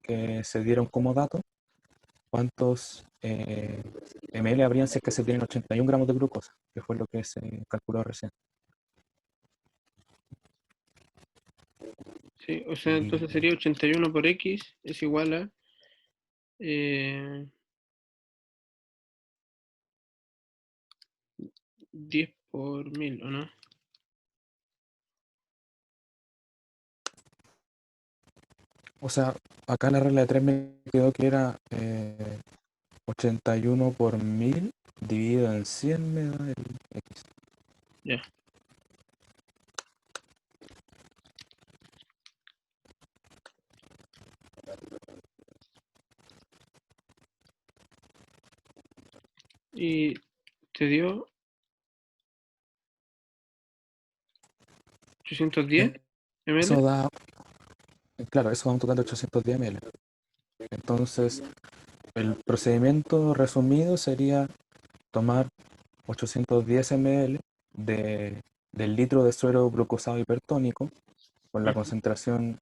que se dieron como dato, ¿cuántos ml habrían si es que se tienen 81 gramos de glucosa? Que fue lo que se calculó recién. Sí, o sea, entonces Y sería 81 por X es igual a 10 por 1000, ¿o no? O sea, acá la regla de 3 me quedó que era 81 por 1000 dividido en 100 me da el X. Ya. Y te dio 810 Eso ml. da, claro, eso da un total de 810 ml. Entonces, el procedimiento resumido sería tomar 810 ml del litro de suero glucosado hipertónico con la Ujú. concentración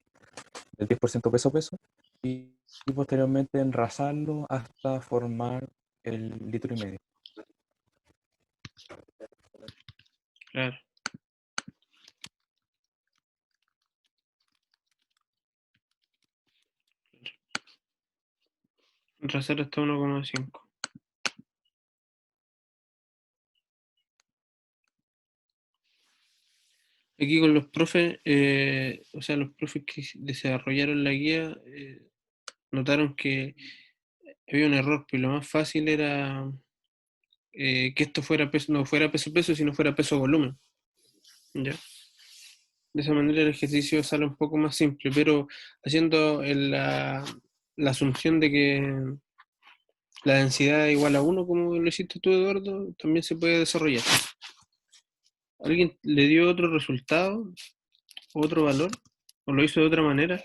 del 10% peso-peso y posteriormente enrasarlo hasta formar el litro y medio. Claro. Enrasar hasta 1,5. Aquí con los profes, o sea, los profes que desarrollaron la guía notaron que había un error, pero lo más fácil era que esto fuera peso, no fuera peso-peso, sino fuera peso-volumen. ¿Ya? De esa manera el ejercicio sale un poco más simple, pero haciendo la asunción de que la densidad es igual a 1, como lo hiciste tú, Eduardo, también se puede desarrollar. ¿Alguien le dio otro resultado, otro valor, o lo hizo de otra manera?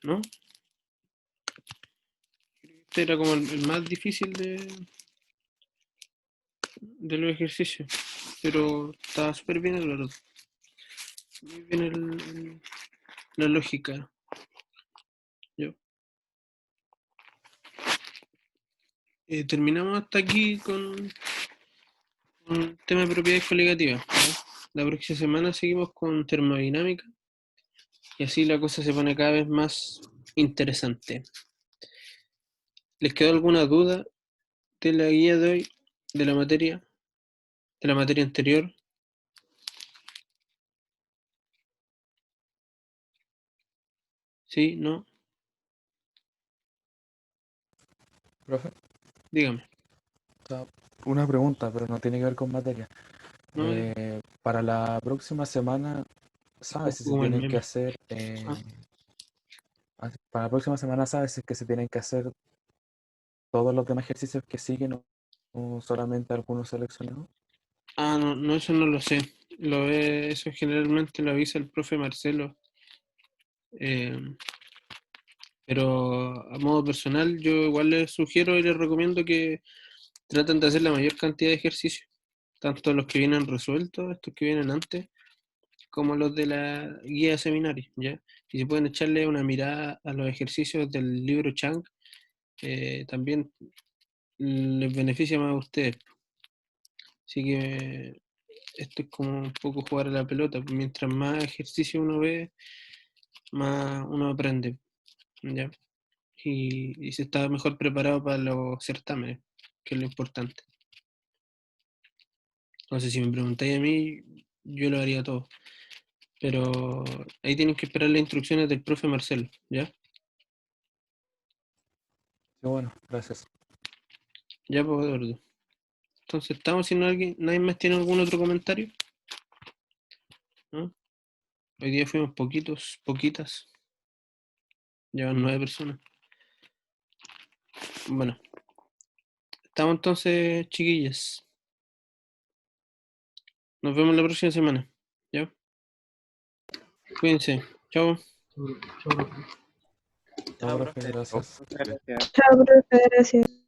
¿No? Este era como el más difícil de los ejercicios, pero está súper bien, Eduardo. Muy bien la lógica. Yo. Terminamos hasta aquí con el tema de propiedades coligativas. ¿Ya? La próxima semana seguimos con termodinámica y así la cosa se pone cada vez más interesante. ¿Les quedó alguna duda de la guía de hoy, de la materia anterior? ¿Sí? ¿No? Profe, Dígame. o sea, una pregunta, pero no tiene que ver con materia. ¿No? Para la próxima semana, ¿sabes si se Como el tienen que meme. hacer, Ah, para la próxima semana, ¿sabes si es que se tienen que hacer todos los demás ejercicios que siguen o solamente algunos seleccionados? Ah, no, no, eso no lo sé. Eso generalmente lo avisa el profe Marcelo. Pero a modo personal, yo igual les sugiero y les recomiendo que traten de hacer la mayor cantidad de ejercicios, tanto los que vienen resueltos, estos que vienen antes, como los de la guía de seminario, ¿ya? Y si pueden echarle una mirada a los ejercicios del libro Chang, también les beneficia más a ustedes. Así que esto es como un poco jugar a la pelota. Mientras más ejercicio uno ve, más uno aprende, ¿ya? Y se está mejor preparado para los certámenes, que es lo importante. Entonces, si me preguntáis a mí, yo lo haría todo. Pero ahí tienen que esperar las instrucciones del profe Marcelo, ¿ya? Sí, bueno, gracias. Ya, pues, Eduardo. Entonces, ¿estamos si nadie más tiene algún otro comentario? ¿No? Hoy día fuimos poquitas. Llevan 9 personas. Bueno, estamos entonces, chiquillas. Nos vemos la próxima semana, ¿ya? Cuídense. Chao. Chau, profe. Chao, profe, gracias. Muchas gracias. Chao, profe, gracias.